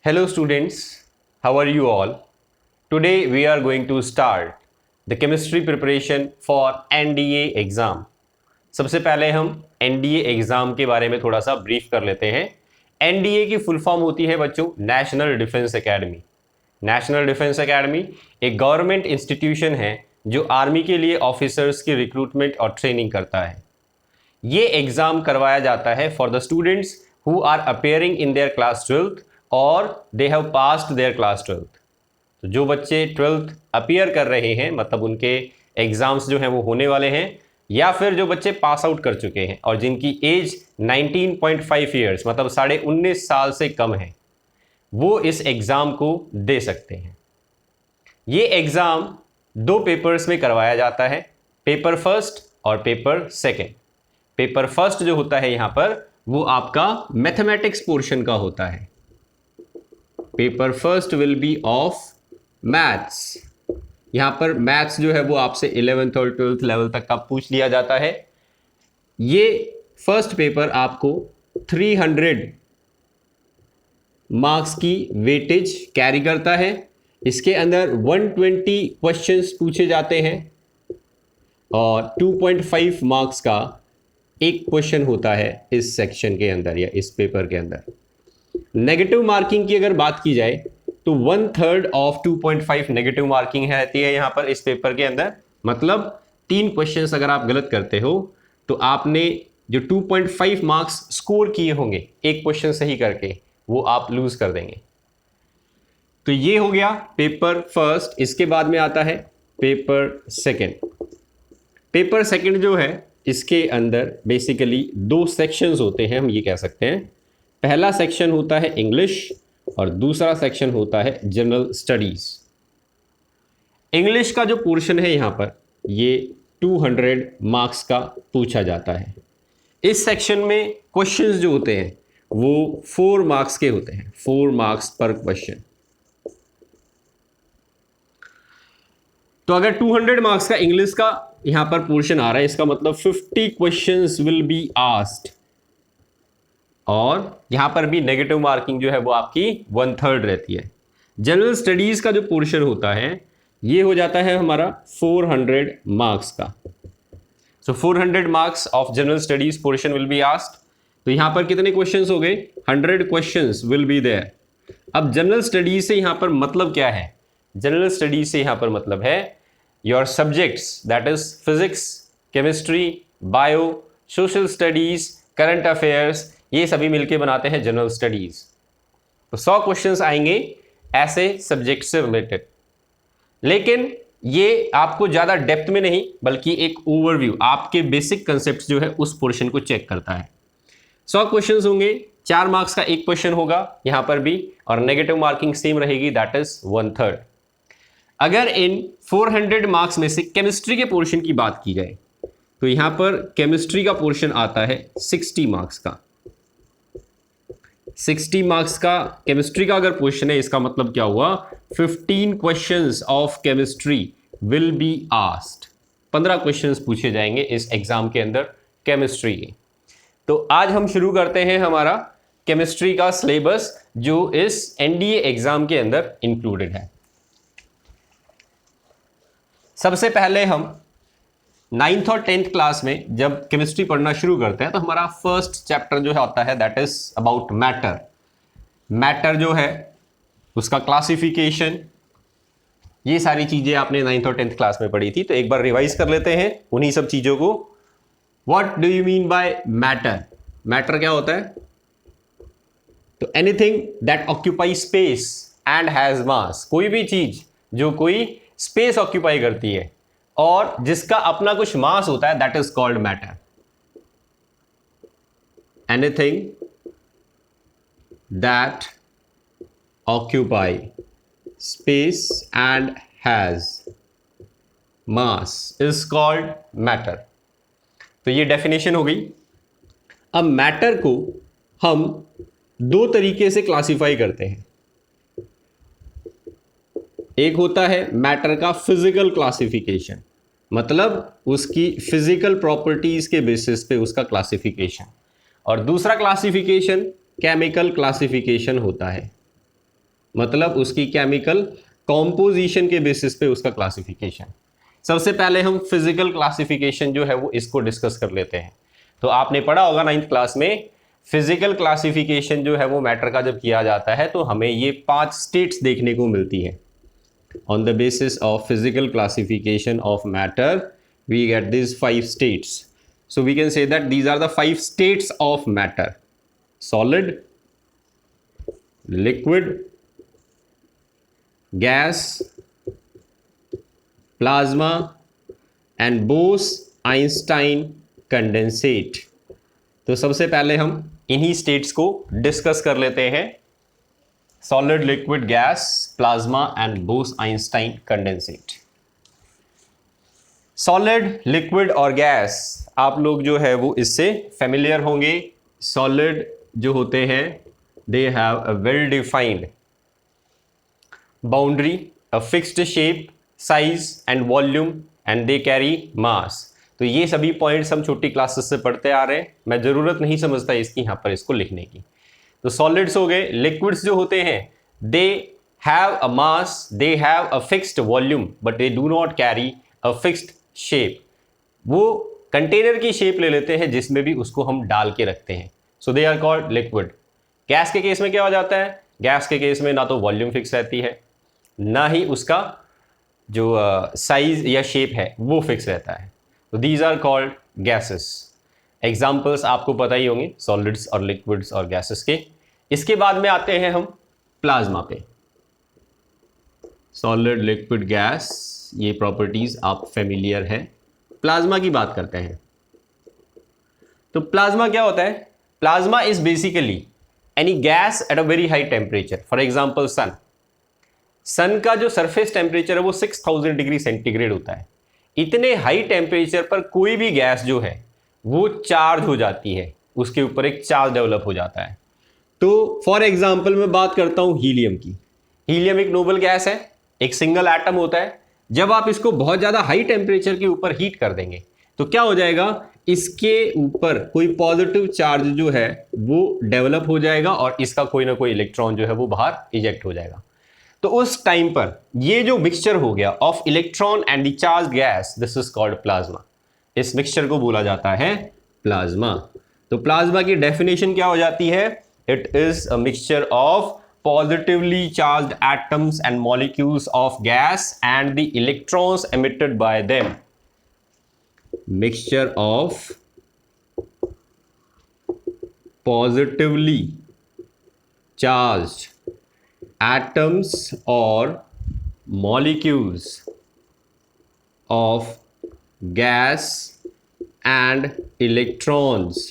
Hello students, how are you all? Today we are going to start the chemistry preparation for NDA exam. सबसे पहले हम NDA exam के बारे में थोड़ा सा ब्रीफ कर लेते हैं। NDA की फुल फॉर्म होती है बच्चों national defence academy. National defence academy एक गवर्नमेंट इंस्टीट्यूशन है जो आर्मी के लिए ऑफिसर्स की रिक्रूटमेंट और ट्रेनिंग करता है। ये एग्जाम करवाया जाता है for the students who are appearing in their class 12th और they have passed their class 12th। तो जो बच्चे 12th अपियर कर रहे हैं मतलब उनके एग्जाम्स जो हैं वो होने वाले हैं, या फिर जो बच्चे पास आउट कर चुके हैं और जिनकी एज 19.5 ईयर्स मतलब 19.5 साल से कम है, वो इस एग्ज़ाम को दे सकते हैं। ये एग्ज़ाम 2 पेपर्स में करवाया जाता है, पेपर फर्स्ट और पेपर सेकेंड। पेपर फर्स्ट जो होता है यहाँ पर वो आपका मैथमेटिक्स पोर्शन का होता है। Paper first will be of maths. यहाँ पर मैथ्स जो है वो आपसे 11th और 12th लेवल तक का पूछ लिया जाता है। ये फर्स्ट पेपर आपको 300 मार्क्स की वेटेज कैरी करता है। इसके अंदर 120 क्वेश्चंस पूछे जाते हैं और 2.5 मार्क्स का एक क्वेश्चन होता है इस सेक्शन के अंदर या इस पेपर के अंदर। नेगेटिव मार्किंग की अगर बात की जाए तो 1/3 ऑफ 2.5 नेगेटिव मार्किंग रहती है यहाँ पर इस पेपर के अंदर। मतलब 3 क्वेश्चंस अगर आप गलत करते हो तो आपने जो 2.5 मार्क्स स्कोर किए होंगे एक क्वेश्चन सही करके, वो आप लूज कर देंगे। तो ये हो गया पेपर फर्स्ट। इसके बाद में आता है पेपर सेकेंड। पेपर सेकेंड जो है इसके अंदर बेसिकली 2 सेक्शंस होते हैं, हम ये कह सकते हैं। पहला सेक्शन होता है इंग्लिश और दूसरा सेक्शन होता है जनरल स्टडीज। इंग्लिश का जो पोर्शन है यहाँ पर ये 200 मार्क्स का पूछा जाता है। इस सेक्शन में क्वेश्चंस जो होते हैं वो 4 मार्क्स के होते हैं, 4 मार्क्स पर क्वेश्चन। तो अगर 200 मार्क्स का इंग्लिश का यहां पर पोर्शन आ रहा है, इसका मतलब 50 क्वेश्चंस विल बी आस्क्ड। और यहां पर भी नेगेटिव मार्किंग जो है वो आपकी 1/3 रहती है। जनरल स्टडीज का जो पोर्शन होता है ये हो जाता है हमारा 400 मार्क्स का। सो 400 marks of general studies portion will be asked. तो यहां पर कितने क्वेश्चंस हो गए? 100 क्वेश्चंस विल बी देयर। अब जनरल स्टडीज से यहां पर मतलब क्या है? जनरल स्टडीज से यहां पर मतलब है your subjects, that is physics, chemistry, bio, social studies, current affairs, ये सभी मिलके बनाते हैं जनरल स्टडीज। तो 100 क्वेश्चंस आएंगे ऐसे सब्जेक्ट से रिलेटेड। लेकिन ये आपको ज्यादा डेप्थ में नहीं बल्कि एक ओवरव्यू, आपके बेसिक कंसेप्ट जो है उस पोर्शन को चेक करता है। 100 क्वेश्चंस होंगे, 4 मार्क्स का एक क्वेश्चन होगा यहां पर भी, और नेगेटिव मार्किंग सेम रहेगी, दैट इज 1/3। अगर इन 400 मार्क्स में से केमिस्ट्री के पोर्शन की बात की जाए तो यहां पर केमिस्ट्री का पोर्शन आता है 60 मार्क्स का। 60 मार्क्स का केमिस्ट्री का अगर क्वेश्चन है, इसका मतलब क्या हुआ? 15 questions of chemistry will be asked. 15 questions पूछे जाएंगे इस एग्जाम के अंदर केमिस्ट्री के। तो आज हम शुरू करते हैं हमारा केमिस्ट्री का सिलेबस जो इस एनडीए एग्जाम के अंदर इंक्लूडेड है। सबसे पहले हम 9th और 10th क्लास में जब केमिस्ट्री पढ़ना शुरू करते हैं तो हमारा फर्स्ट चैप्टर जो है होता है that is about matter. Matter जो है उसका क्लासिफिकेशन, ये सारी चीजें आपने 9th और 10th क्लास में पढ़ी थी, तो एक बार रिवाइज कर लेते हैं उन्हीं सब चीजों को। What do you mean by matter? Matter क्या होता है? तो anything that occupy space and has मास, कोई भी चीज जो कोई स्पेस ऑक्यूपाई करती है और जिसका अपना कुछ मास होता है, that is called matter. Anything that occupy space and has mass is called matter. तो ये डेफिनेशन हो गई। अब मैटर को हम 2 तरीके से क्लासिफाई करते हैं। एक होता है मैटर का फिजिकल क्लासिफिकेशन, मतलब उसकी फिजिकल प्रॉपर्टीज के बेसिस पे उसका क्लासिफिकेशन, और दूसरा क्लासिफिकेशन केमिकल क्लासिफिकेशन होता है। मतलब उसकी केमिकल कॉम्पोजिशन के बेसिस पे उसका क्लासिफिकेशन। सबसे पहले हम फिजिकल क्लासिफिकेशन जो है वो इसको डिस्कस कर लेते हैं। तो आपने पढ़ा होगा 9th क्लास में, फिजिकल क्लासिफिकेशन जो है वो मैटर का जब किया जाता है तो हमें ये 5 स्टेट्स देखने को मिलती है। On the basis of physical classification of matter, we get these 5 states. So we can say that these are the 5 states of matter: solid, liquid, gas, plasma, and Bose-Einstein condensate. तो सबसे पहले हम इन्हीं states को discuss कर लेते हैं: solid, liquid, gas, plasma and Bose Einstein condensate. Solid, liquid और गैस, आप लोग जो है वो इससे फेमिलियर होंगे। सॉलिड जो होते हैं they have a well defined boundary, a fixed shape, size and volume and they carry mass. तो ये सभी पॉइंट्स हम छोटी क्लासेस से पढ़ते आ रहे हैं, मैं ज़रूरत नहीं समझता इसकी यहाँ पर इसको लिखने की। तो सॉलिड्स हो गए। लिक्विड्स जो होते हैं they have a mass, they have a fixed volume but they do not carry a fixed shape. वो कंटेनर की शेप ले लेते हैं जिसमें भी उसको हम डाल के रखते हैं, so they are called liquid. Gas के केस में क्या हो जाता है? गैस के केस में ना तो वॉल्यूम फिक्स रहती है, ना ही उसका जो साइज या शेप है वो फिक्स रहता है। तो these are called gases. Examples आपको पता ही होंगे सॉलिड्स और लिक्विड्स और गैसेस के। इसके बाद में आते हैं हम प्लाज्मा पे। सॉलिड, लिक्विड, गैस, ये प्रॉपर्टीज आप फेमिलियर हैं। प्लाज्मा की बात करते हैं। तो प्लाज्मा क्या होता है? Plasma is basically any gas at a very high temperature. For example sun का जो सरफेस टेम्परेचर है वो 6000 डिग्री सेंटीग्रेड होता है। इतने हाई टेम्परेचर पर कोई भी गैस जो है वो चार्ज हो जाती है, उसके ऊपर एक चार्ज डेवलप हो जाता है। तो फॉर एग्जाम्पल मैं बात करता हूं हीलियम की। हीलियम एक नोबल गैस है, एक सिंगल एटम होता है। जब आप इसको बहुत ज़्यादा हाई टेम्परेचर के ऊपर हीट कर देंगे तो क्या हो जाएगा, इसके ऊपर कोई पॉजिटिव चार्ज जो है वो डेवलप हो जाएगा और इसका कोई ना कोई इलेक्ट्रॉन जो है वो बाहर इजेक्ट हो जाएगा। तो उस टाइम पर ये जो मिक्सचर हो गया of electron and the charge gas, this is called plasma. इस मिक्सचर को बोला जाता है प्लाज्मा। तो प्लाज्मा की डेफिनेशन क्या हो जाती है? It is a mixture of positively charged atoms and molecules of gas and the electrons emitted by them. Mixture of positively charged atoms or molecules of gas and electrons.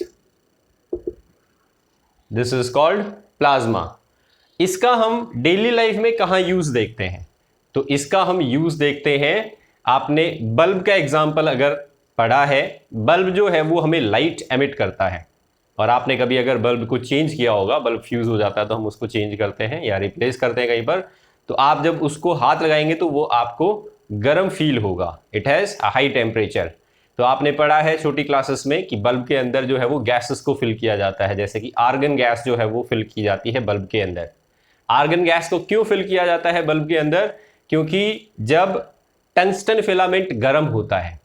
This is called plasma. इसका हम daily life में कहाँ use देखते हैं? तो इसका हम use देखते हैं, आपने बल्ब का एग्जाम्पल अगर पढ़ा है, बल्ब जो है वो हमें लाइट एमिट करता है और आपने कभी अगर बल्ब को चेंज किया होगा, बल्ब फ्यूज हो जाता है तो हम उसको चेंज करते हैं या रिप्लेस करते हैं कहीं पर, तो आप जब उसको हाथ लगाएंगे तो वो आपको गर्म फील होगा, it has a high temperature. तो आपने पढ़ा है छोटी क्लासेस में कि बल्ब के अंदर जो है वो गैसेस को फिल किया जाता है, जैसे कि आर्गन गैस जो है वो फिल की जाती है बल्ब के अंदर। आर्गन गैस को क्यों फिल किया जाता है बल्ब के अंदर? क्योंकि जब टंगस्टन फिलामेंट गर्म होता है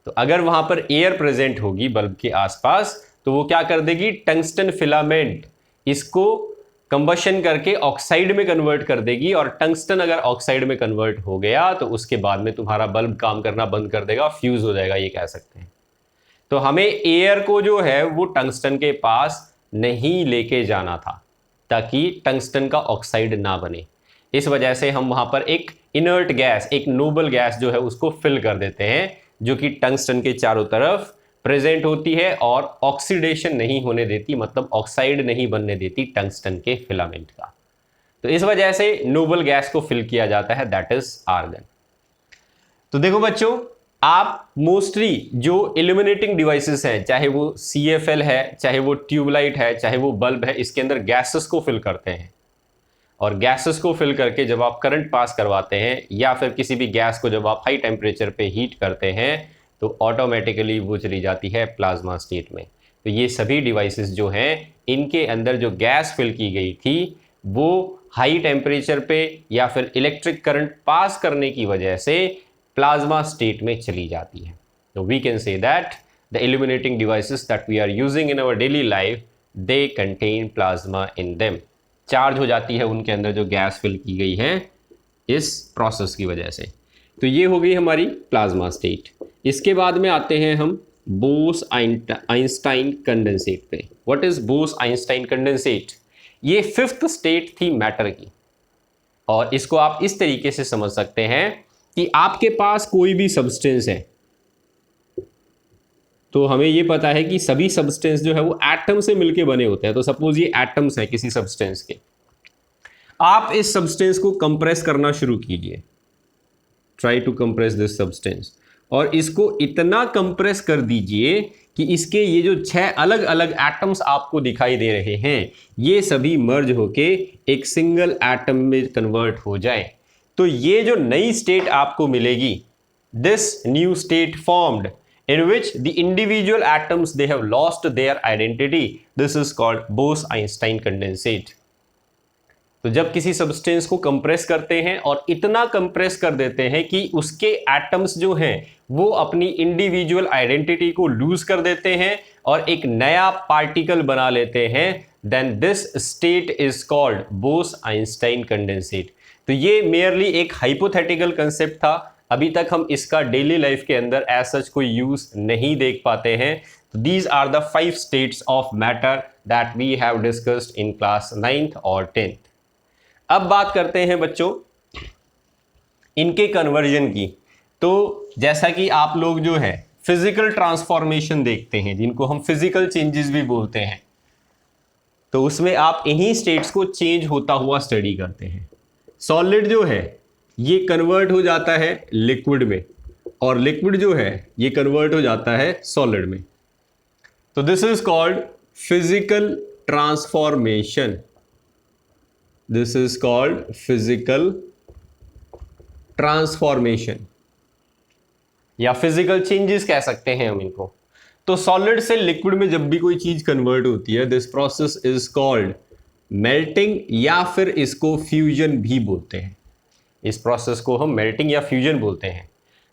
तो अगर वहां पर एयर प्रेजेंट होगी बल्ब के आसपास तो वो क्या कर देगी, टंगस्टन फिलामेंट इसको कंबशन करके ऑक्साइड में कन्वर्ट कर देगी, और टंगस्टन अगर ऑक्साइड में कन्वर्ट हो गया तो उसके बाद में तुम्हारा बल्ब काम करना बंद कर देगा, फ्यूज हो जाएगा, ये कह सकते हैं। तो हमें एयर को जो है वो टंगस्टन के पास नहीं लेके जाना था ताकि टंगस्टन का ऑक्साइड ना बने। इस वजह से हम वहां पर एक इनर्ट गैस, एक नोबल गैस जो है उसको फिल कर देते हैं, जो कि टंगस्टन के चारों तरफ प्रेजेंट होती है और ऑक्सीडेशन नहीं होने देती, मतलब ऑक्साइड नहीं बनने देती टंगस्टन के फिलामेंट का। तो इस वजह से नोबल गैस को फिल किया जाता है, दैट इज आर्गन। तो देखो बच्चों, आप मोस्टली जो इल्यूमिनेटिंग डिवाइसेस हैं, चाहे वो CFL है, चाहे वो ट्यूबलाइट है, चाहे वो बल्ब है, इसके अंदर गैसेस को फिल करते हैं और गैसेस को फिल करके जब आप करंट पास करवाते हैं या फिर किसी भी गैस को जब आप हाई टेम्परेचर पे हीट करते हैं तो ऑटोमेटिकली वो चली जाती है प्लाज्मा स्टेट में। तो ये सभी डिवाइसेस जो हैं इनके अंदर जो गैस फिल की गई थी वो हाई टेम्परेचर पे या फिर इलेक्ट्रिक करंट पास करने की वजह से प्लाज्मा स्टेट में चली जाती है। तो we can say that the illuminating devices that we are using in our daily life they contain plasma in them. Charge हो जाती है उनके अंदर जो गैस फिल की गई है इस प्रोसेस की वजह से। तो ये हो गई हमारी प्लाज्मा स्टेट। इसके बाद में आते हैं हम बोस आइंस्टाइन कंडेंसेट पे। What is Bose Einstein condensate? ये फिफ्थ स्टेट थी मैटर की, और इसको आप इस तरीके से समझ सकते हैं कि आपके पास कोई भी सब्सटेंस है, तो हमें ये पता है कि सभी सब्सटेंस जो है वो एटम से मिलके बने होते हैं। तो सपोज ये एटम्स है किसी सब्सटेंस के, आप इस सब्सटेंस को कंप्रेस करना शुरू कीजिए, try to compress this substance, और इसको इतना कंप्रेस कर दीजिए कि इसके ये जो 6 अलग अलग एटम्स आपको दिखाई दे रहे हैं ये सभी मर्ज होके एक सिंगल एटम में कन्वर्ट हो जाए। तो ये जो नई स्टेट आपको मिलेगी, this new state formed in which the individual atoms they have lost their identity, this is called Bose-Einstein condensate। तो जब किसी सब्सटेंस को कंप्रेस करते हैं और इतना कंप्रेस कर देते हैं कि उसके एटम्स जो हैं वो अपनी इंडिविजुअल आइडेंटिटी को लूज कर देते हैं और एक नया पार्टिकल बना लेते हैं, then this state is called Bose Einstein condensate. तो ये मेयरली एक हाइपोथेटिकल कंसेप्ट था, अभी तक हम इसका डेली लाइफ के अंदर एज सच कोई यूज नहीं देख पाते हैं। These are the 5 states of matter that we have discussed in class 9th और 10th। अब बात करते हैं बच्चों इनके कन्वर्जन की। तो जैसा कि आप लोग जो है फिजिकल ट्रांसफॉर्मेशन देखते हैं, जिनको हम फिजिकल चेंजेस भी बोलते हैं, तो उसमें आप इन्हीं स्टेट्स को चेंज होता हुआ स्टडी करते हैं। सॉलिड जो है ये कन्वर्ट हो जाता है लिक्विड में, और लिक्विड जो है ये कन्वर्ट हो जाता है सॉलिड में। तो this is called physical transformation, this is called physical transformation या फिजिकल चेंजेस कह सकते हैं हम इनको। तो सॉलिड से लिक्विड में जब भी कोई चीज कन्वर्ट होती है, this process is called melting या फिर इसको फ्यूजन भी बोलते हैं। इस प्रोसेस को हम मेल्टिंग या फ्यूजन बोलते हैं।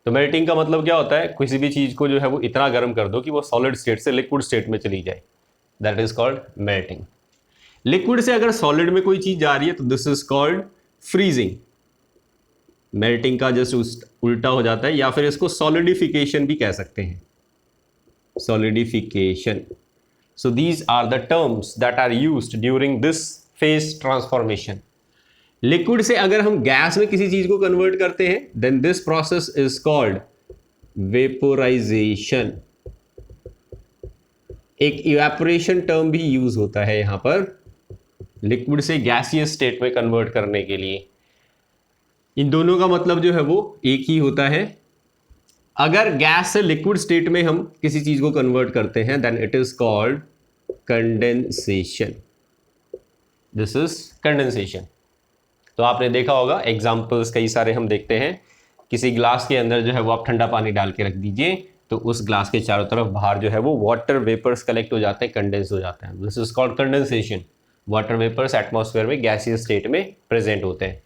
तो मेल्टिंग का मतलब क्या होता है, किसी भी चीज को जो है वो इतना गर्म कर दो कि वो सॉलिड स्टेट से लिक्विड स्टेट में चली जाए, that is called melting. Liquid से अगर सॉलिड में कोई चीज जा रही है तो this is called freezing. Melting का जस्ट उल्टा हो जाता है, या फिर इसको सॉलिडिफिकेशन भी कह सकते हैं, solidification. So these are the terms that are used during this phase transformation. Liquid से अगर हम गैस में किसी चीज को कन्वर्ट करते हैं, then this process is called vaporisation. एक इवेपोरेशन टर्म भी यूज होता है यहां पर लिक्विड से गैसियस स्टेट में कन्वर्ट करने के लिए। इन दोनों का मतलब जो है वो एक ही होता है। अगर गैस से लिक्विड स्टेट में हम किसी चीज को कन्वर्ट करते हैं, then it is called condensation. This is condensation. तो आपने देखा होगा एग्जाम्पल्स कई सारे हम देखते हैं, किसी ग्लास के अंदर जो है वो आप ठंडा पानी डाल के रख दीजिए, तो उस ग्लास के चारों तरफ बाहर जो है वो वाटर वेपर्स कलेक्ट हो जाते हैं, कंडेंस हो जाते हैं। This is called condensation. Water vapours atmosphere में गैसियस स्टेट में प्रेजेंट होते हैं।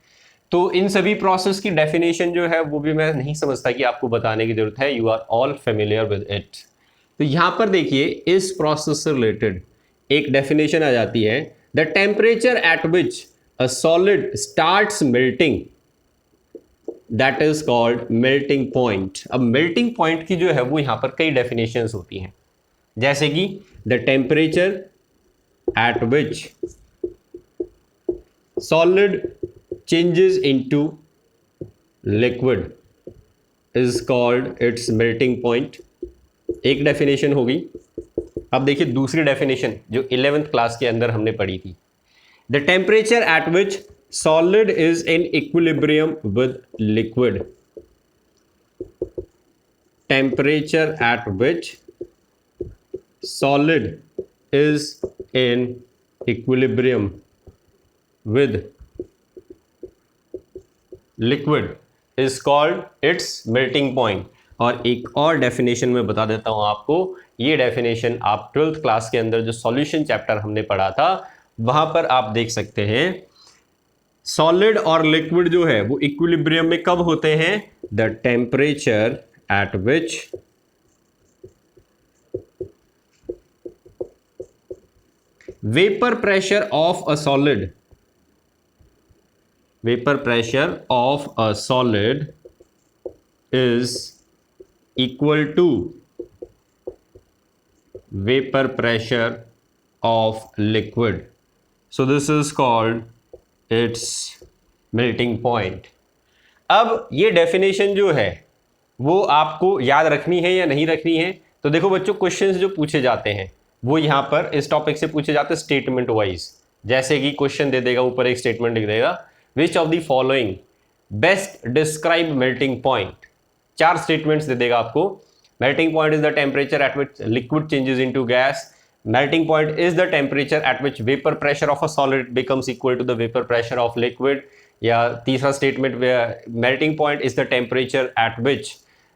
तो इन सभी प्रोसेस की डेफिनेशन जो है वो भी मैं नहीं समझता कि आपको बताने की जरूरत है, you are all familiar with it. तो यहां पर देखिए इस प्रोसेस से रिलेटेड एक डेफिनेशन आ जाती है, the temperature at which a solid starts melting that is called melting point। अब melting point की जो है वो यहां पर कई definitions होती हैं, जैसे कि the temperature at which solid changes into liquid is called its melting point। एक definition होगी। अब देखिए दूसरी definition जो 11th क्लास के अंदर हमने पढ़ी थी, the temperature at which solid is in equilibrium with liquid। temperature at which solid is in equilibrium with liquid is called its melting point। और एक और डेफिनेशन में बता देता हूं आपको, ये डेफिनेशन आप 12th क्लास के अंदर जो सॉल्यूशन चैप्टर हमने पढ़ा था वहां पर आप देख सकते हैं। सॉलिड और लिक्विड जो है वो इक्विलिब्रियम में कब होते हैं? The temperature at which vapour pressure of a solid, vapour pressure of a solid is equal to vapor pressure of liquid. So this is called its melting point. अब ये डेफिनेशन जो है वो आपको याद रखनी है या नहीं रखनी है? तो देखो बच्चों, क्वेश्चंस जो पूछे जाते हैं वो यहाँ पर इस टॉपिक से पूछे जाते हैं स्टेटमेंट वाइज। जैसे कि क्वेश्चन दे देगा, ऊपर एक स्टेटमेंट लिख देगा, which of the following best describe melting point. 4 statements दे देगा आपको। Melting point is the temperature at which liquid changes into gas. Melting point is the temperature at which vapor pressure of a solid becomes equal to the vapor pressure of liquid. या तीसरा statement, melting point is the temperature at which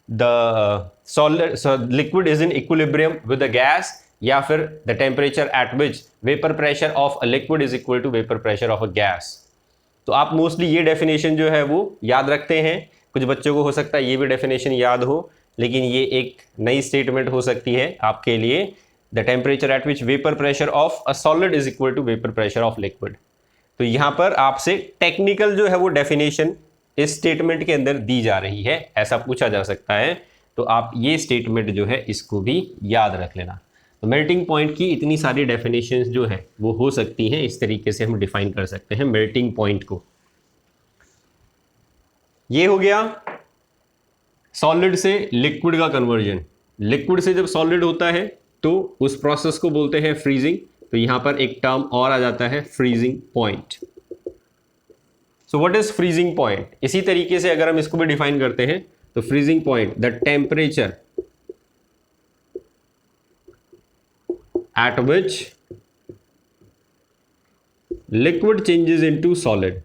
the liquid is in equilibrium with the gas. या फिर the temperature at which vapor pressure of a liquid is equal to vapor pressure of a gas. तो आप mostly ये definition जो है वो याद रखते हैं। कुछ बच्चों को हो सकता है ये भी डेफिनेशन याद हो, लेकिन ये एक नई स्टेटमेंट हो सकती है आपके लिए। The temperature at which vapour pressure of a solid is equal to vapour pressure of liquid. तो यहाँ पर आपसे टेक्निकल जो है वो डेफिनेशन इस स्टेटमेंट के अंदर दी जा रही है, ऐसा पूछा जा सकता है। तो आप ये स्टेटमेंट जो है इसको भी याद रख लेना। तो मेल्टिंग पॉइंट की इतनी सारी डेफिनेशंस जो है वो हो सकती हैं, इस तरीके से हम डिफाइन कर सकते हैं मेल्टिंग पॉइंट को। ये हो गया सॉलिड से लिक्विड का कन्वर्जन। लिक्विड से जब सॉलिड होता है तो उस प्रोसेस को बोलते हैं फ्रीजिंग। तो यहां पर एक टर्म और आ जाता है freezing point. So what is freezing point? इसी तरीके से अगर हम इसको भी डिफाइन करते हैं तो freezing point, the temperature at which liquid changes into solid.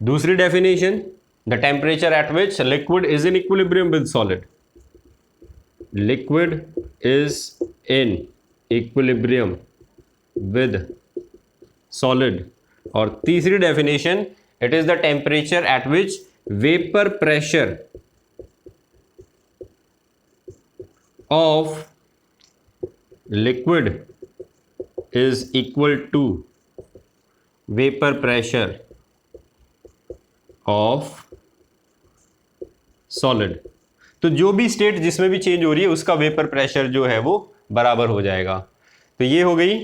दूसरी definition, the temperature at which liquid is in equilibrium with solid. Liquid is in equilibrium with solid. और तीसरी definition, it is the temperature at which vapour pressure of liquid is equal to vapour pressure of solid. तो जो भी state जिसमें भी change हो रही है उसका वेपर प्रेशर जो है वो बराबर हो जाएगा। तो ये हो गई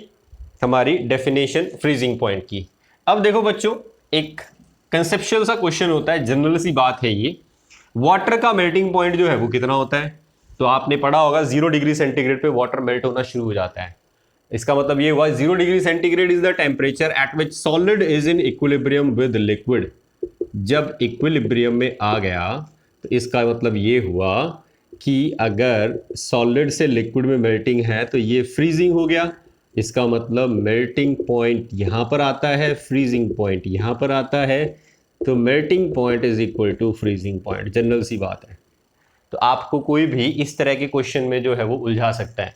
हमारी डेफिनेशन फ्रीजिंग पॉइंट की। अब देखो बच्चों, एक कंसेप्चुअल सा क्वेश्चन होता है, जनरल सी बात है ये, वाटर का मेल्टिंग पॉइंट जो है वो कितना होता है? तो आपने पढ़ा होगा 0 डिग्री सेंटीग्रेड पे वाटर मेल्ट होना शुरू हो जाता है। इसका मतलब ये हुआ 0 degree centigrade is the temperature at which solid is in equilibrium with liquid. जब इक्विलिब्रियम में आ गया तो इसका मतलब ये हुआ कि अगर सॉलिड से लिक्विड में मेल्टिंग है तो ये फ्रीजिंग हो गया। इसका मतलब मेल्टिंग पॉइंट यहां पर आता है, फ्रीजिंग पॉइंट यहां पर आता है। तो melting point is equal to freezing point. General सी बात है। तो आपको कोई भी इस तरह के क्वेश्चन में जो है वो उलझा सकता है।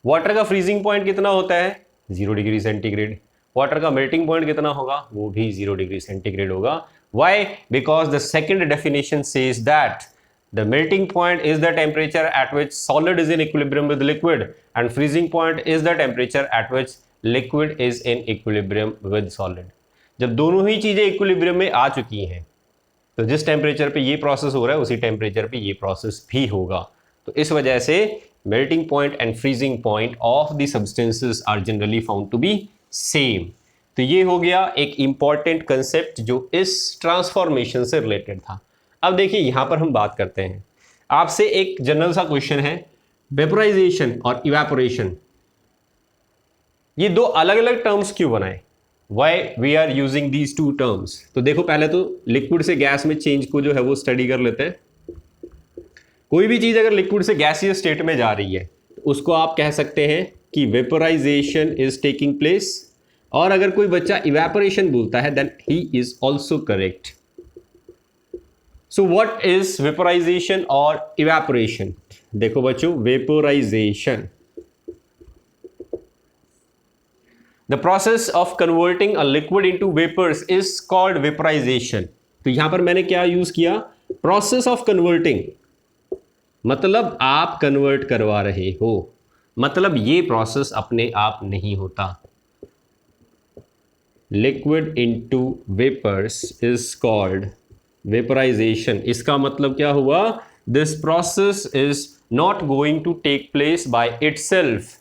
वाटर का फ्रीजिंग पॉइंट कितना होता है? 0 डिग्री सेंटीग्रेड। वाटर का मेल्टिंग पॉइंट कितना होगा? वो भी 0 डिग्री सेंटीग्रेड होगा। Why? Because the second definition says that the melting point is the temperature at which solid is in equilibrium with liquid, and freezing point is the temperature at which liquid is in equilibrium with solid. जब दोनों ही चीजें equilibrium में आ चुकी हैं तो जिस temperature पे ये प्रोसेस हो रहा है उसी टेम्परेचर पे ये प्रोसेस भी होगा। तो इस वजह से melting point and freezing point of the substances are generally found to be same. तो ये हो गया एक इंपॉर्टेंट कंसेप्ट जो इस ट्रांसफॉर्मेशन से रिलेटेड था। अब देखिए यहां पर हम बात करते हैं, आपसे एक जनरल सा क्वेश्चन है, वेपोराइजेशन और इवेपोरेशन, ये दो अलग अलग टर्म्स क्यों बनाए? Why we are using these two terms? तो देखो, पहले तो लिक्विड से गैस में चेंज को जो है वो स्टडी कर लेते हैं। कोई भी चीज अगर लिक्विड से गैसियस स्टेट में जा रही है तो उसको आप कह सकते हैं कि वेपोराइजेशन इज टेकिंग प्लेस। और अगर कोई बच्चा इवेपोरेशन बोलता है then he is also correct. So what is vaporisation और इवेपोरेशन? देखो बच्चों, vaporisation the process of converting a liquid into vapours is called vaporisation. तो यहां पर मैंने क्या यूज किया, प्रोसेस ऑफ कन्वर्टिंग, मतलब आप कन्वर्ट करवा रहे हो, मतलब ये प्रोसेस अपने आप नहीं होता। Liquid into vapours is called vaporisation. इसका मतलब क्या हुआ, this process is not going to take place by itself,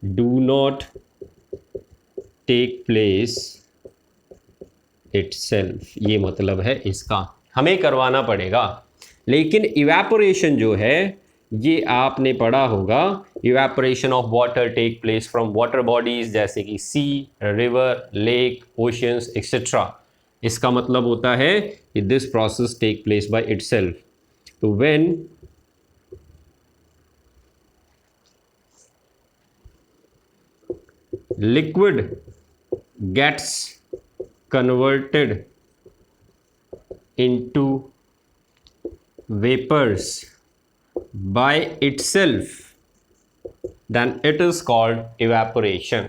do not take place itself, ये मतलब है इसका, हमें करवाना पड़ेगा। लेकिन इवेपोरेशन जो है ये आपने पढ़ा होगा, evaporation of water take place from water bodies जैसे कि sea, river, lake, oceans etcetera. इसका मतलब होता है कि this process take place by itself. तो when liquid gets converted into vapors by itself, then it is called evaporation।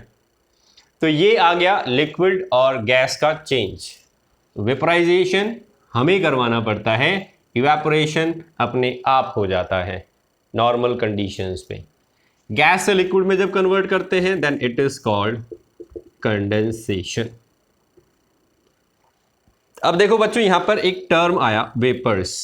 तो ये आ गया लिक्विड और गैस का चेंज। वेपराइजेशन हमें करवाना पड़ता है, इवेपोरेशन अपने आप हो जाता है नॉर्मल कंडीशंस पे। गैस से लिक्विड में जब कन्वर्ट करते हैं then it is called condensation. अब देखो बच्चों, यहां पर एक टर्म आया वेपर्स।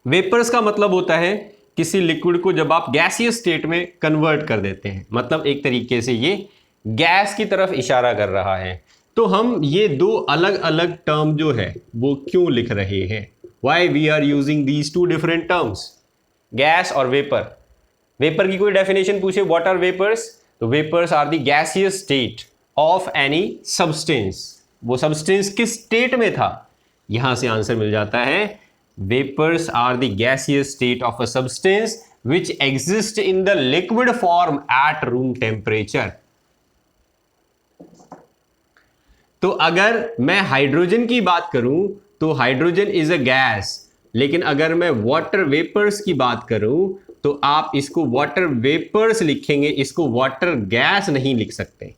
वेपर्स का मतलब होता है किसी लिक्विड को जब आप गैसियस स्टेट में कन्वर्ट कर देते हैं, मतलब एक तरीके से ये गैस की तरफ इशारा कर रहा है। तो हम ये दो अलग अलग टर्म जो है वो क्यों लिख रहे हैं, why we are using these two different terms, gas और वेपर। वेपर की कोई डेफिनेशन पूछे, व्हाट आर वेपर्स, तो vapours are the gaseous state of any substance. वो सब्सटेंस किस स्टेट में था, यहां से आंसर मिल जाता है, vapours are the gaseous state of a substance which exist in the liquid form at room temperature. तो अगर मैं हाइड्रोजन की बात करूं तो हाइड्रोजन इज अ गैस, लेकिन अगर मैं वाटर वेपर्स की बात करूं तो आप इसको वाटर वेपर्स लिखेंगे, इसको वाटर गैस नहीं लिख सकते।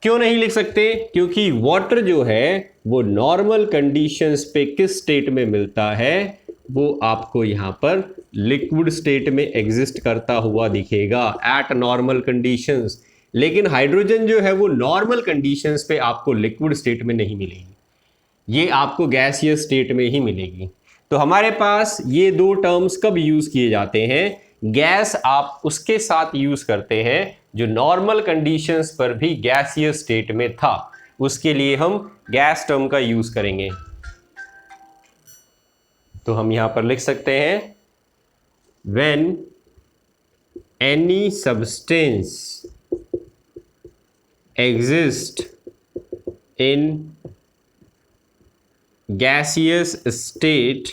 क्यों नहीं लिख सकते, क्योंकि वाटर जो है वो नॉर्मल कंडीशंस पे किस स्टेट में मिलता है, वो आपको यहां पर लिक्विड स्टेट में एग्जिस्ट करता हुआ दिखेगा एट नॉर्मल कंडीशंस। लेकिन हाइड्रोजन जो है वो नॉर्मल कंडीशंस पे आपको लिक्विड स्टेट में नहीं मिलेगी, ये आपको गैसियस स्टेट में ही मिलेगी। तो हमारे पास ये दो टर्म्स कब यूज किए जाते हैं, गैस आप उसके साथ यूज करते हैं जो नॉर्मल कंडीशंस पर भी गैसियस स्टेट में था, उसके लिए हम गैस टर्म का यूज करेंगे। तो हम यहां पर लिख सकते हैं, when any substance exist in gaseous state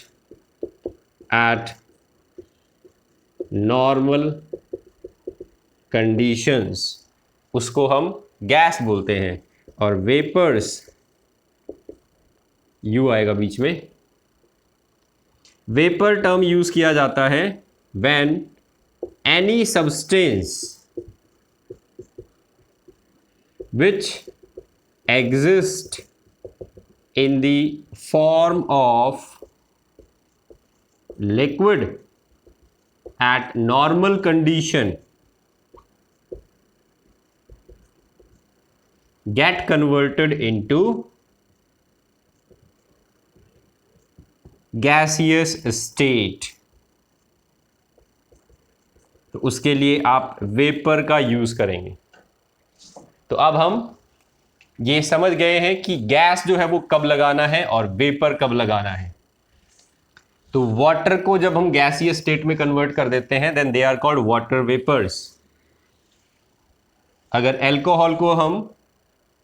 at normal conditions, उसको हम गैस बोलते हैं। और वेपर्स, यू आएगा बीच में, वेपर टर्म यूज किया जाता है when any substance which exists in the form of liquid at normal condition get converted into gaseous state। तो उसके लिए आप वेपर का यूज करेंगे। तो अब हम ये समझ गए हैं कि गैस जो है वो कब लगाना है और वेपर कब लगाना है। तो वाटर को जब हम गैसियस स्टेट में कन्वर्ट कर देते हैं then they are called water vapours. अगर अल्कोहल को हम,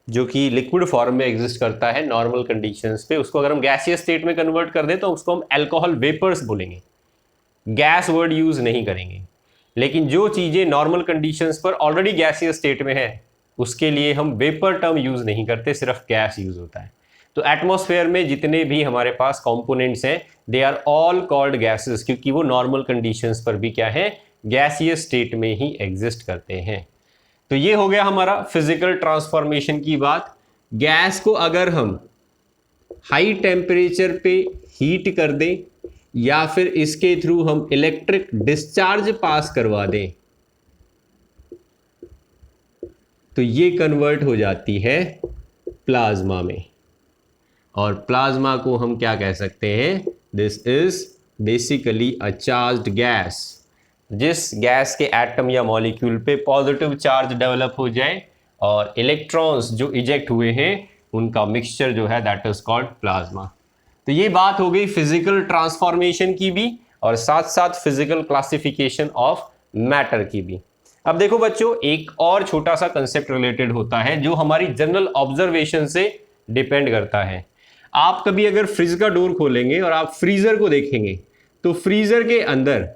जो कि लिक्विड फॉर्म में एग्जिस्ट करता है नॉर्मल कंडीशंस पे, उसको अगर हम गैसियस स्टेट में कन्वर्ट कर दें तो उसको हम अल्कोहल वेपर्स बोलेंगे, गैस वर्ड यूज नहीं करेंगे। लेकिन जो चीजें नॉर्मल कंडीशंस पर ऑलरेडी गैसियस स्टेट में है उसके लिए हम वेपर टर्म यूज नहीं करते, सिर्फ गैस यूज होता है। तो एटमॉस्फेयर में जितने भी हमारे पास कंपोनेंट्स हैं they are all called gases, क्योंकि वो नॉर्मल कंडीशंस पर भी क्या है, गैसियस स्टेट में ही एग्जिस्ट करते हैं। तो ये हो गया हमारा फिजिकल ट्रांसफॉर्मेशन की बात। गैस को अगर हम हाई टेम्परेचर पे हीट कर दें या फिर इसके थ्रू हम इलेक्ट्रिक डिस्चार्ज पास करवा दें तो ये कन्वर्ट हो जाती है प्लाज्मा में, और प्लाज्मा को हम क्या कह सकते हैं, this is basically a charged gas. जिस गैस के एटम या मॉलिक्यूल पे पॉजिटिव चार्ज डेवलप हो जाए और इलेक्ट्रॉन्स जो इजेक्ट हुए हैं उनका मिक्सचर जो है दैट इज कॉल्ड प्लाज्मा। तो ये बात हो गई फिजिकल ट्रांसफॉर्मेशन की भी और साथ साथ फिजिकल क्लासिफिकेशन ऑफ मैटर की भी। अब देखो बच्चों, एक और छोटा सा कंसेप्ट रिलेटेड होता है जो हमारी जनरल ऑब्जर्वेशन से डिपेंड करता है। आप कभी अगर फ्रिज का डोर खोलेंगे और आप फ्रीजर को देखेंगे तो फ्रीजर के अंदर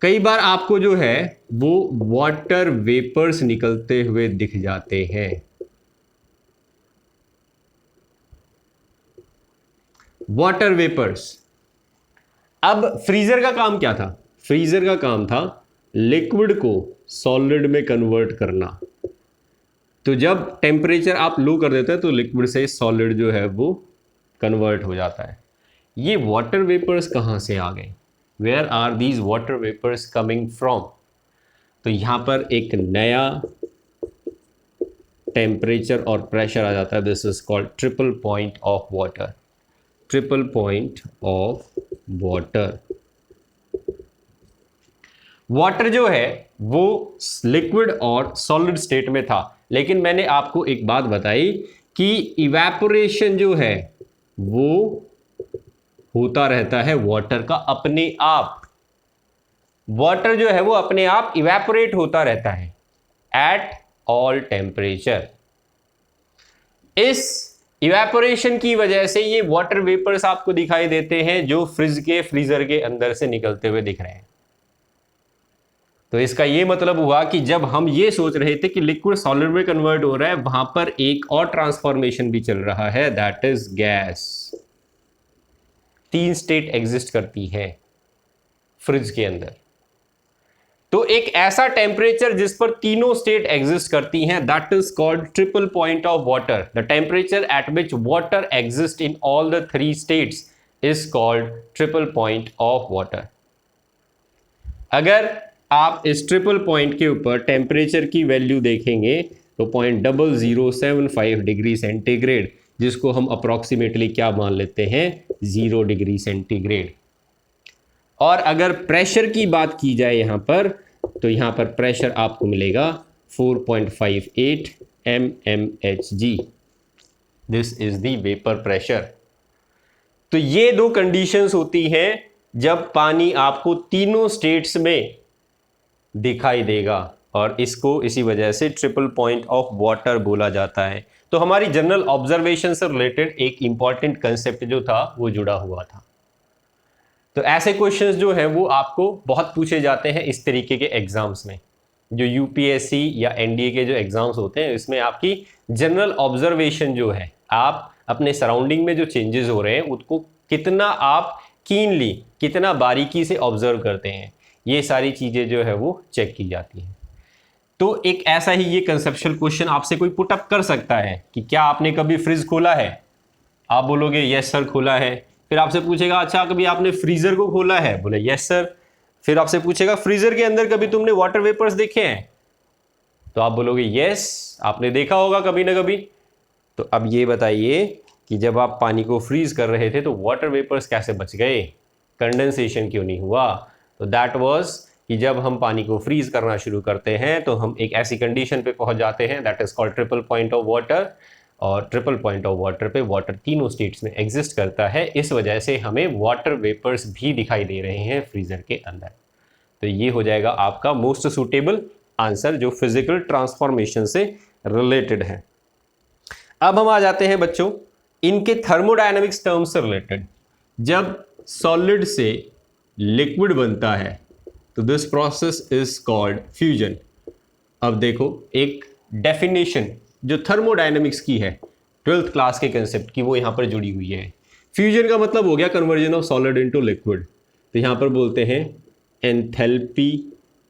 कई बार आपको जो है वो वाटर वेपर्स निकलते हुए दिख जाते हैं। Water vapours. अब फ्रीजर का काम क्या था? फ्रीजर का काम था लिक्विड को सॉलिड में कन्वर्ट करना। तो जब टेम्परेचर आप लो कर देते हैं तो लिक्विड से सॉलिड जो है वो कन्वर्ट हो जाता है। ये वाटर वेपर्स कहाँ से आ गए? Where are these water vapours coming from? तो यहां पर एक नया टेम्परेचर और प्रेशर आ जाता है। This is called triple point of water. Triple point of water. Water जो है वो लिक्विड और सॉलिड स्टेट में था, लेकिन मैंने आपको एक बात बताई कि इवेपोरेशन जो है वो होता रहता है वाटर का अपने आप। वाटर जो है वो अपने आप इवेपोरेट होता रहता है एट ऑल टेम्परेचर। इस इवेपोरेशन की वजह से ये वाटर वेपर्स आपको दिखाई देते हैं जो फ्रीजर के अंदर से निकलते हुए दिख रहे हैं। तो इसका ये मतलब हुआ कि जब हम ये सोच रहे थे कि लिक्विड सॉलिड में कन्वर्ट हो रहा है, वहां पर एक और ट्रांसफॉर्मेशन भी चल रहा है, that is gas. 3 state exist करती है फ्रिज के अंदर। तो एक ऐसा टेम्परेचर जिस पर तीनों स्टेट एग्जिस्ट करती हैं, that is called triple point of water. The temperature at which water exist in all the 3 states is called triple point of water. अगर आप इस ट्रिपल पॉइंट के ऊपर टेम्परेचर की वैल्यू देखेंगे तो 0.0075 डिग्री सेंटीग्रेड, जिसको हम अप्रोक्सीमेटली क्या मान लेते हैं, 0 डिग्री सेंटीग्रेड। और अगर प्रेशर की बात की जाए यहां पर, तो यहां पर प्रेशर आपको मिलेगा 4.58 mmHg। This is the vapour pressure. तो ये 2 कंडीशंस होती हैं जब पानी आपको तीनों स्टेट्स में दिखाई देगा, और इसको इसी वजह से ट्रिपल पॉइंट ऑफ वाटर बोला जाता है। तो हमारी जनरल ऑब्जर्वेशन से रिलेटेड एक इंपॉर्टेंट कंसेप्ट जो था वो जुड़ा हुआ था। तो ऐसे क्वेश्चंस जो हैं वो आपको बहुत पूछे जाते हैं इस तरीके के एग्जाम्स में। जो यूपीएससी या एनडीए के जो एग्जाम्स होते हैं इसमें आपकी जनरल ऑब्जर्वेशन जो है, आप अपने सराउंडिंग में जो चेंजेस हो रहे हैं उसको कितना आप कीनली, कितना बारीकी से ऑब्जर्व करते हैं, ये सारी चीजें जो है वो चेक की जाती हैं। तो एक ऐसा ही ये कंसेप्चुअल क्वेश्चन आपसे कोई पुट अप कर सकता है कि क्या आपने कभी फ्रिज खोला है? आप बोलोगे यस सर खोला है। फिर आपसे पूछेगा अच्छा कभी आपने फ्रीजर को खोला है? बोले यस सर। फिर आपसे पूछेगा फ्रीजर के अंदर कभी तुमने वाटर वेपर्स देखे हैं? तो आप बोलोगे यस, आपने देखा होगा कभी ना कभी। तो अब ये बताइए कि जब आप पानी को फ्रीज कर रहे थे तो वाटर वेपर्स कैसे बच गए, कंडेंसेशन क्यों नहीं हुआ? तो दैट वाज कि जब हम पानी को फ्रीज करना शुरू करते हैं तो हम एक ऐसी कंडीशन पे पहुंच जाते हैं that is called triple point of water. और ट्रिपल पॉइंट ऑफ वाटर पे वाटर तीनों स्टेट्स में एग्जिस्ट करता है, इस वजह से हमें वाटर वेपर्स भी दिखाई दे रहे हैं फ्रीजर के अंदर। तो ये हो जाएगा आपका मोस्ट सूटेबल आंसर जो फिजिकल ट्रांसफॉर्मेशन से रिलेटेड है। अब हम आ जाते हैं बच्चों इनके थर्मोडायनेमिक्स टर्म्स से रिलेटेड। जब सॉलिड से लिक्विड बनता है तो this process is called fusion. अब देखो एक डेफिनेशन जो थर्मोडायनेमिक्स की है 12th क्लास के कंसेप्ट की, वो यहां पर जुड़ी हुई है। फ्यूजन का मतलब हो गया conversion of solid into liquid. तो यहां पर बोलते हैं enthalpy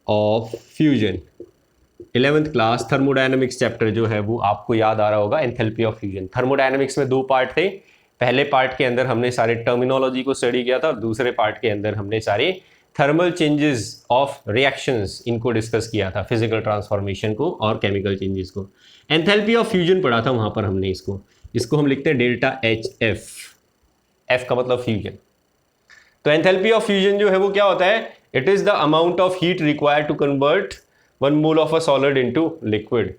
of fusion. 11th class thermodynamics chapter जो है वो आपको याद आ रहा होगा, एंथैल्पी ऑफ फ्यूजन। थर्मोडायनेमिक्स में दो पार्ट थे। पहले पार्ट के अंदर हमने सारे टर्मिनोलॉजी को स्टडी किया था और दूसरे पार्ट के अंदर हमने सारे थर्मल चेंजेस ऑफ रिएक्शंस इनको डिस्कस किया था, फिजिकल ट्रांसफॉर्मेशन को और केमिकल चेंजेस को। एंथैल्पी ऑफ फ्यूजन पढ़ा था वहां पर हमने। इसको हम लिखते हैं डेल्टा एच एफ। एफ का मतलब फ्यूजन। तो एंथैल्पी ऑफ फ्यूजन जो है वो क्या होता है? It is the amount of heat required to convert 1 mole of a solid into liquid.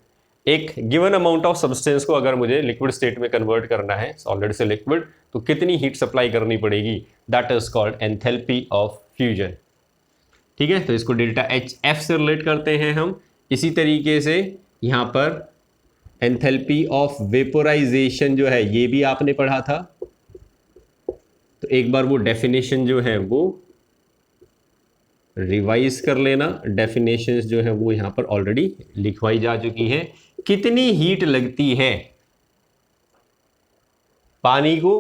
एक गिवन अमाउंट ऑफ सब्सटेंस को अगर मुझे लिक्विड स्टेट में कन्वर्ट करना है, सॉलिड से लिक्विड, तो कितनी हीट सप्लाई करनी पड़ेगी? That is called enthalpy of fusion. ठीक है, तो इसको डेल्टा एच एफ से रिलेट करते हैं हम। इसी तरीके से यहां पर एंथैल्पी ऑफ वेपोराइजेशन जो है ये भी आपने पढ़ा था। तो एक बार वो डेफिनेशन जो है वो रिवाइज कर लेना। डेफिनेशंस जो है वो यहां पर ऑलरेडी लिखवाई जा चुकी है। कितनी हीट लगती है पानी को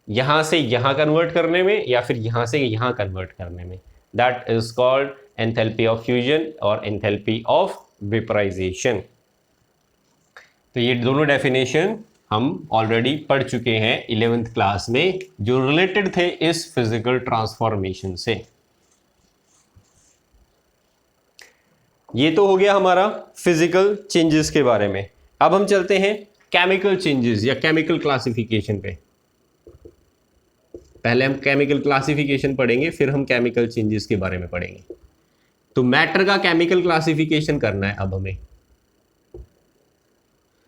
यहां से यहां कन्वर्ट करने में या फिर यहां से यहां कन्वर्ट करने में? That is called enthalpy of fusion और एंथैल्पी ऑफ वेपोराइजेशन। तो ये दोनों डेफिनेशन हम ऑलरेडी पढ़ चुके हैं 11th क्लास में, जो रिलेटेड थे इस फिजिकल ट्रांसफॉर्मेशन से। ये तो हो गया हमारा फिजिकल चेंजेस के बारे में। अब हम चलते हैं केमिकल चेंजेस या केमिकल क्लासिफिकेशन पे। पहले हम केमिकल क्लासिफिकेशन पढ़ेंगे, फिर हम केमिकल चेंजेस के बारे में पढ़ेंगे। तो मैटर का केमिकल क्लासिफिकेशन करना है अब हमें।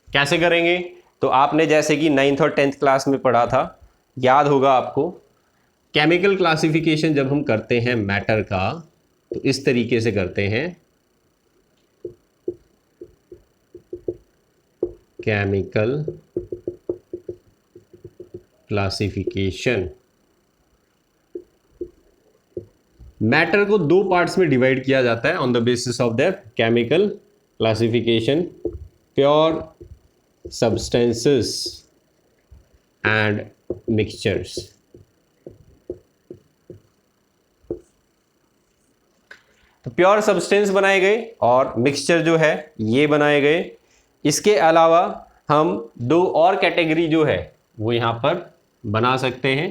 कैसे करेंगे? तो आपने जैसे कि 9th और 10th क्लास में पढ़ा था, याद होगा आपको। केमिकल क्लासिफिकेशन जब हम करते हैं मैटर का, तो इस तरीके से करते हैं। केमिकल क्लासिफिकेशन, मैटर को दो पार्ट्स में डिवाइड किया जाता है on the basis of the chemical classification: pure substances and mixtures. तो प्योर सब्सटेंस बनाए गए और मिक्सचर जो है ये बनाए गए। इसके अलावा हम दो और कैटेगरी जो है वो यहां पर बना सकते हैं,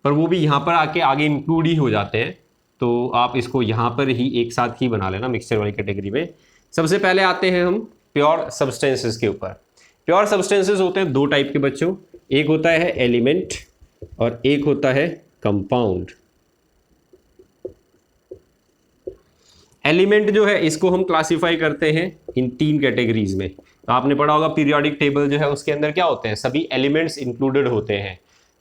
पर वो भी यहां पर आगे इंक्लूड ही हो जाते हैं। तो आप इसको यहां पर ही एक साथ ही बना लेना मिक्सचर वाली कैटेगरी में। सबसे पहले आते हैं हम प्योर सब्सटेंसेस के ऊपर। प्योर सब्सटेंसेस होते हैं दो टाइप के बच्चों, एक होता है एलिमेंट और एक होता है कंपाउंड। एलिमेंट जो है इसको हम क्लासिफाई करते हैं इन तीन कैटेगरीज में। तो आपने पढ़ा होगा पीरियोडिक टेबल जो है उसके अंदर क्या होते हैं, सभी एलिमेंट्स इंक्लूडेड होते हैं।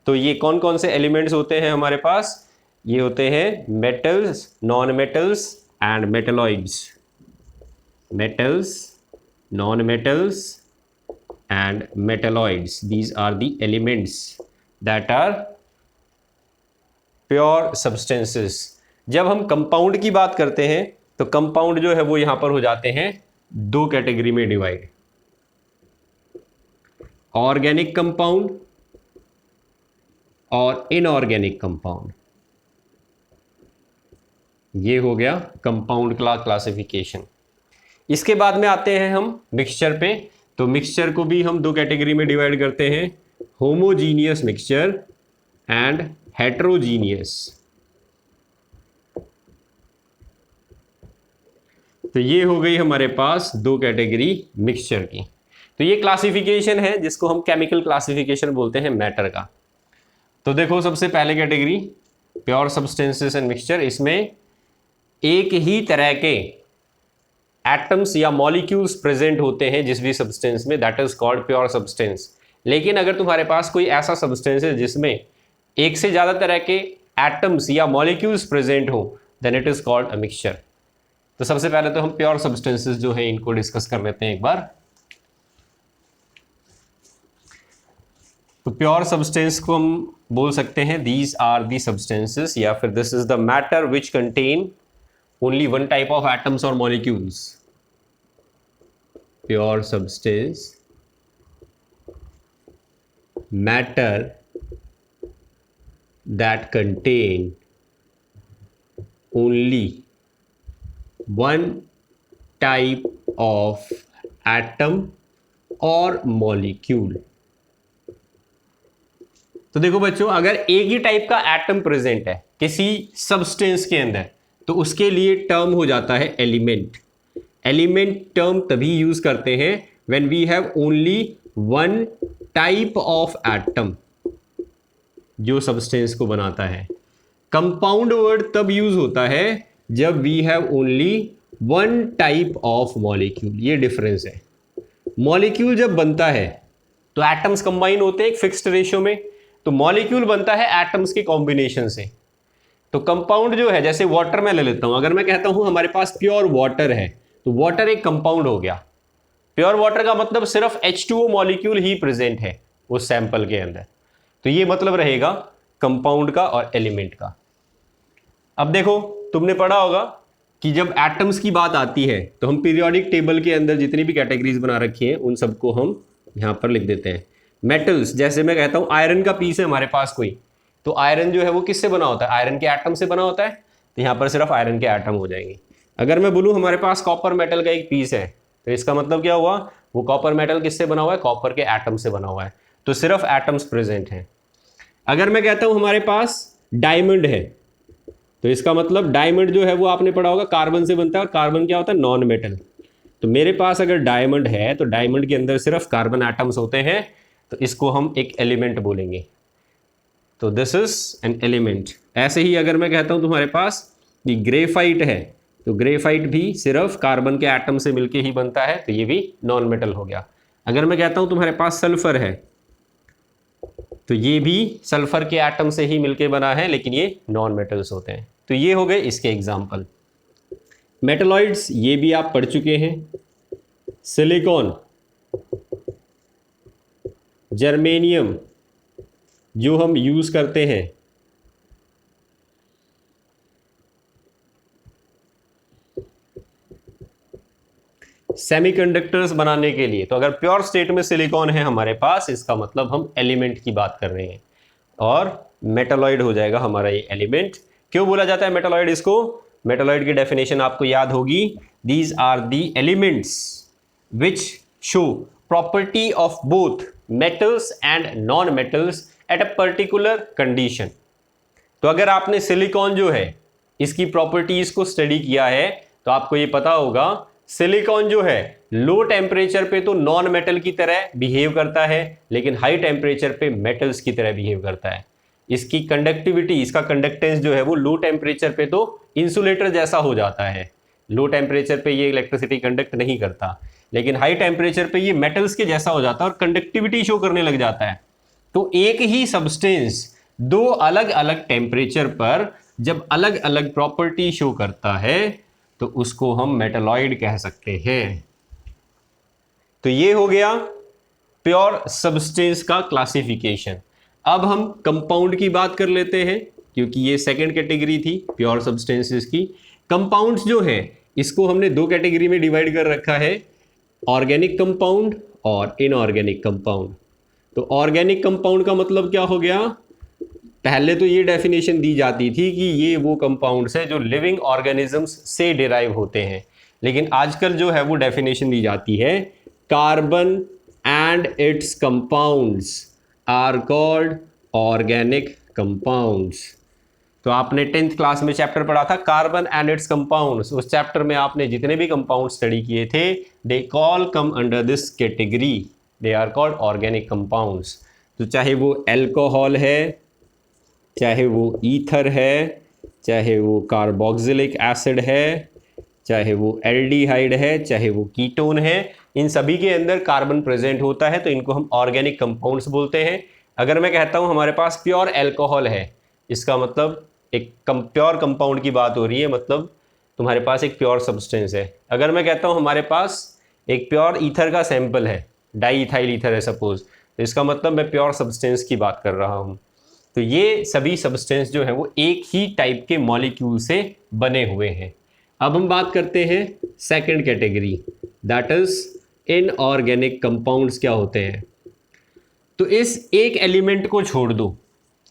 तो ये कौन कौन से एलिमेंट्स होते हैं हमारे पास? ये होते हैं metals, non metals and metalloids. Metals, non metals and metalloids, these are the elements that are pure substances. जब हम कंपाउंड की बात करते हैं तो कंपाउंड जो है वो यहां पर हो जाते हैं दो कैटेगरी में डिवाइड: ऑर्गेनिक कंपाउंड और इनऑर्गेनिक कंपाउंड। ये हो गया कंपाउंड का क्लासिफिकेशन। इसके बाद में आते हैं हम मिक्सचर पे। तो मिक्सचर को भी हम दो कैटेगरी में डिवाइड करते हैं: होमोजीनियस मिक्सचर एंड हेट्रोजीनियस। तो ये हो गई हमारे पास दो कैटेगरी मिक्सचर की। तो ये क्लासिफिकेशन है जिसको हम केमिकल क्लासिफिकेशन बोलते हैं मैटर का। तो देखो, सबसे पहले category pure substances and mixture. इसमें एक ही तरह के एटम्स या मॉलिक्यूल्स प्रेजेंट होते हैं जिस भी सब्सटेंस में, that is called pure substance. लेकिन अगर तुम्हारे पास कोई ऐसा सब्सटेंस है जिसमें एक से ज्यादा तरह के एटम्स या मॉलिक्यूल्स प्रेजेंट हो, then it is called a mixture. तो सबसे पहले तो हम प्योर सब्सटेंसेस जो है इनको डिस्कस कर लेते हैं एक बार। तो प्योर सब्सटेंस को हम बोल सकते हैं दीज आर दी सब्सटेंसेस, या फिर this is the matter which contain only one type of atoms और molecules. Pure substance, matter that contain only one type of atom और मॉलिक्यूल। तो देखो बच्चों, अगर एक ही टाइप का एटम प्रेजेंट है किसी सब्सटेंस के अंदर तो उसके लिए टर्म हो जाता है एलिमेंट। एलिमेंट टर्म तभी यूज करते हैं when we have only one type of atom जो सब्सटेंस को बनाता है। कंपाउंड वर्ड तब यूज होता है जब we have only one type of molecule. ये डिफरेंस है। मॉलिक्यूल जब बनता है तो एटम्स कंबाइन होते हैं एक फिक्स्ड रेशियो में, तो मॉलिक्यूल बनता है एटम्स के कॉम्बिनेशन से। तो कंपाउंड जो है, जैसे वाटर में ले लेता हूं, अगर मैं कहता हूं हमारे पास प्योर वाटर है तो वाटर एक कंपाउंड हो गया। प्योर वाटर का मतलब सिर्फ H2O मॉलिक्यूल ही प्रेजेंट है उस सैंपल के अंदर। तो ये मतलब रहेगा कंपाउंड का और एलिमेंट का। अब देखो, तुमने पढ़ा होगा कि जब एटम्स की बात आती है तो हम पीरियोडिक टेबल के अंदर जितनी भी कैटेगरीज बना रखी हैं उन सबको हम यहां पर लिख देते हैं। मेटल्स, जैसे मैं कहता हूं आयरन का पीस है हमारे पास कोई, तो आयरन जो है वो किससे बना होता है? आयरन के एटम से बना होता है, तो यहां पर सिर्फ आयरन के एटम हो जाएंगे। अगर मैं बोलूं हमारे पास कॉपर मेटल का एक पीस है, तो इसका मतलब क्या हुआ? वो कॉपर मेटल किससे बना हुआ है? कॉपर के एटम से बना हुआ है, तो सिर्फ एटम्स प्रेजेंट हैं। अगर मैं कहता हूं हमारे पास डायमंड है, तो इसका मतलब डायमंड जो है वो आपने पढ़ा होगा कार्बन से बनता है, और कार्बन क्या होता है? Non metal. तो मेरे पास अगर डायमंड है तो डायमंड के अंदर सिर्फ कार्बन एटम्स होते हैं, तो इसको हम एक एलिमेंट बोलेंगे। तो दिस इज एन एलिमेंट। ऐसे ही अगर मैं कहता हूं तुम्हारे पास कि ग्रेफाइट है, तो ग्रेफाइट भी सिर्फ कार्बन के एटम से मिलके ही बनता है, तो ये भी नॉन मेटल हो गया। अगर मैं कहता हूं तुम्हारे पास सल्फर है, तो ये भी सल्फर के एटम से ही मिलके बना है, लेकिन ये नॉन मेटल्स होते हैं। तो ये हो गए इसके एग्जाम्पल। मेटलॉइड्स ये भी आप पढ़ चुके हैं। सिलिकॉन, जर्मेनियम जो हम यूज करते हैं, सेमीकंडक्टर्स बनाने के लिए। तो अगर प्योर स्टेट में सिलिकॉन है हमारे पास, इसका मतलब हम एलिमेंट की बात कर रहे हैं, और मेटलॉइड हो जाएगा हमारा ये एलिमेंट। क्यों बोला जाता है मेटलॉइड इसको? मेटलॉइड की डेफिनेशन आपको याद होगी, these are the elements which show property of both metals and non metals at a particular condition. तो अगर आपने सिलिकॉन जो है इसकी प्रॉपर्टीज को स्टडी किया है तो आपको ये पता होगा, सिलिकॉन जो है लो टेम्परेचर पे तो नॉन मेटल की तरह बिहेव करता है, लेकिन हाई टेम्परेचर पे मेटल्स की तरह बिहेव करता है। इसकी कंडक्टिविटी, इसका कंडक्टेंस जो है वो लो टेम्परेचर पे तो इंसुलेटर जैसा हो जाता है। लो टेम्परेचर पे ये इलेक्ट्रिसिटी कंडक्ट नहीं करता, लेकिन हाई टेम्परेचर पे ये मेटल्स के जैसा हो जाता है और कंडक्टिविटी शो करने लग जाता है। तो एक ही सब्सटेंस दो अलग अलग टेम्परेचर पर जब अलग अलग प्रॉपर्टी शो करता है तो उसको हम मेटलॉइड कह सकते हैं। तो ये हो गया प्योर सब्सटेंस का क्लासिफिकेशन। अब हम कंपाउंड की बात कर लेते हैं, क्योंकि ये सेकंड कैटेगरी थी प्योर सब्सटेंसेस की। कंपाउंड्स जो है इसको हमने दो कैटेगरी में डिवाइड कर रखा है, ऑर्गेनिक कंपाउंड और इनऑर्गेनिक कंपाउंड। तो ऑर्गेनिक कंपाउंड का मतलब क्या हो गया? पहले तो ये डेफिनेशन दी जाती थी कि ये वो कंपाउंड्स हैं जो लिविंग ऑर्गेनिजम्स से डिराइव होते हैं, लेकिन आजकल जो है वो डेफिनेशन दी जाती है, carbon and its compounds are called organic compounds. तो आपने 10th क्लास में चैप्टर पढ़ा था कार्बन एंड इट्स कंपाउंड्स। उस चैप्टर में आपने जितने भी कंपाउंड स्टडी किए थे, they call come under this category, they are called organic compounds. तो चाहे वो एल्कोहल है, चाहे वो ईथर है, चाहे वो कार्बोक्सिलिक एसिड है, चाहे वो एल्डिहाइड है, चाहे वो कीटोन है, इन सभी के अंदर कार्बन प्रेजेंट होता है, तो इनको हम ऑर्गेनिक कंपाउंड्स बोलते हैं। अगर मैं कहता हूं हमारे पास प्योर एल्कोहल है, इसका मतलब एक प्योर कंपाउंड की बात हो रही है, मतलब तुम्हारे पास एक प्योर सब्सटेंस है। अगर मैं कहता हूं हमारे पास एक प्योर ईथर का सैंपल है, डाई इथाइल ईथर है सपोज, तो इसका मतलब मैं प्योर सब्सटेंस की बात कर रहा हूं। तो ये सभी सब्सटेंस जो है वो एक ही टाइप के मॉलिक्यूल से बने हुए हैं। अब हम बात करते हैं second category, that is inorganic compounds क्या होते हैं। तो इस एक एलिमेंट को छोड़ दो,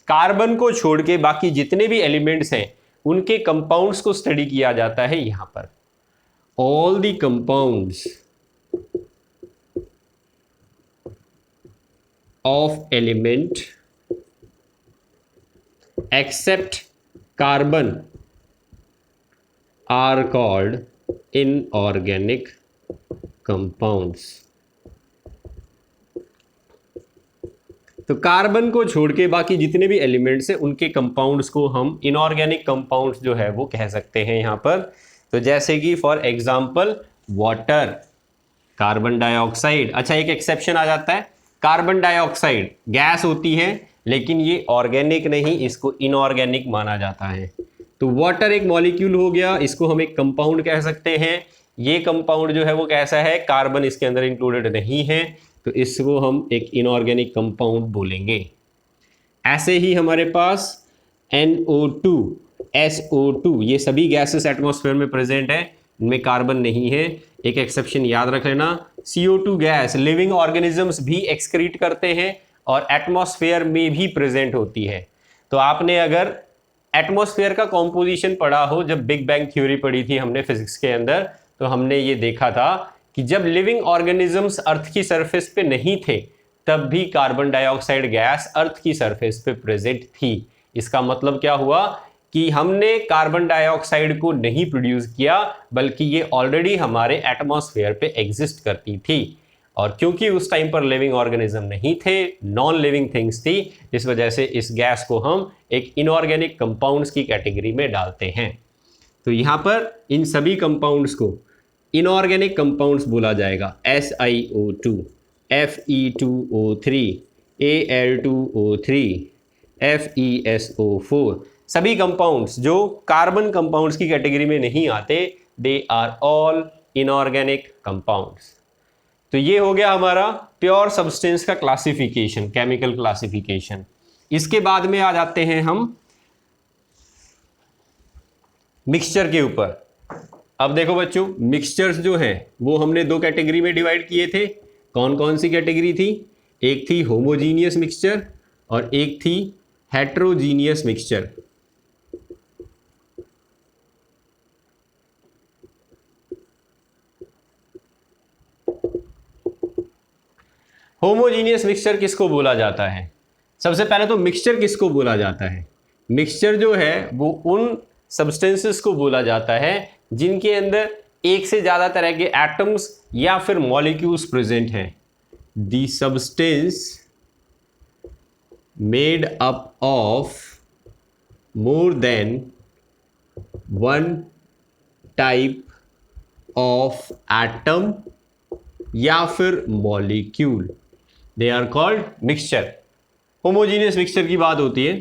कार्बन को छोड़ के बाकी जितने भी एलिमेंट्स हैं उनके कंपाउंड्स को स्टडी किया जाता है यहाँ पर। all the compounds of element except carbon are called inorganic compounds। तो कार्बन को छोड़ के बाकी जितने भी एलिमेंट्स हैं उनके कंपाउंड्स को हम इनऑर्गेनिक कंपाउंड्स जो है वो कह सकते हैं यहाँ पर। तो जैसे कि for example water, carbon dioxide. अच्छा, एक एक्सेप्शन आ जाता है, कार्बन डाइऑक्साइड गैस होती है लेकिन ये ऑर्गेनिक नहीं, इसको इनऑर्गेनिक माना जाता है। तो वाटर एक मॉलिक्यूल हो गया, इसको हम एक कंपाउंड कह सकते हैं। ये कंपाउंड जो है वो कैसा है, कार्बन इसके अंदर इंक्लूडेड नहीं है, तो इसको हम एक इनऑर्गेनिक कंपाउंड बोलेंगे। ऐसे ही हमारे पास NO2, SO2, ये सभी गैसेस एटमॉस्फेयर में प्रेजेंट है, इनमें कार्बन नहीं है। एक एक्सेप्शन याद रख लेना, CO2 गैस लिविंग ऑर्गेनिजम्स भी एक्सक्रीट करते हैं और एटमॉस्फेयर में भी प्रेजेंट होती है। तो आपने अगर एटमॉस्फेयर का कॉम्पोजिशन पढ़ा हो, जब बिग बैंग थ्योरी पढ़ी थी हमने फिजिक्स के अंदर, तो हमने ये देखा था कि जब लिविंग ऑर्गेनिजम्स अर्थ की सरफेस पे नहीं थे तब भी कार्बन डाइऑक्साइड गैस अर्थ की सरफेस पे प्रेजेंट थी। इसका मतलब क्या हुआ कि हमने कार्बन डाइऑक्साइड को नहीं प्रोड्यूस किया, बल्कि ये ऑलरेडी हमारे एटमॉस्फेयर पे एग्जिस्ट करती थी। और क्योंकि उस टाइम पर लिविंग ऑर्गेनिज्म नहीं थे, नॉन लिविंग थिंग्स थी, इस वजह से इस गैस को हम एक इनऑर्गेनिक कंपाउंड्स की कैटेगरी में डालते हैं। तो यहाँ पर इन सभी कंपाउंड्स को इनऑर्गेनिक कंपाउंड्स बोला जाएगा। SiO2, Fe2O3, Al2O3, FeSO4, सभी कंपाउंड्स जो कार्बन कंपाउंड्स की कैटेगरी में नहीं आते, they are all inorganic compounds. तो ये हो गया हमारा प्योर सब्सटेंस का क्लासिफिकेशन, केमिकल क्लासिफिकेशन। इसके बाद में आ जाते हैं हम मिक्सचर के ऊपर। अब देखो बच्चों, मिक्सचर्स जो हैं वो हमने दो कैटेगरी में डिवाइड किए थे। कौन कौन सी कैटेगरी थी? एक थी होमोजीनियस मिक्सचर और एक थी हेट्रोजीनियस मिक्सचर। होमोजीनियस मिक्सचर किसको बोला जाता है? सबसे पहले तो मिक्सचर किसको बोला जाता है? मिक्सचर जो है वो उन सब्सटेंसेस को बोला जाता है जिनके अंदर एक से ज्यादा तरह के एटम्स या फिर मॉलिक्यूल्स प्रेजेंट हैं। The substance made up of more than one type of atom या फिर molecule, they are called mixture. Homogeneous mixture की बात होती है।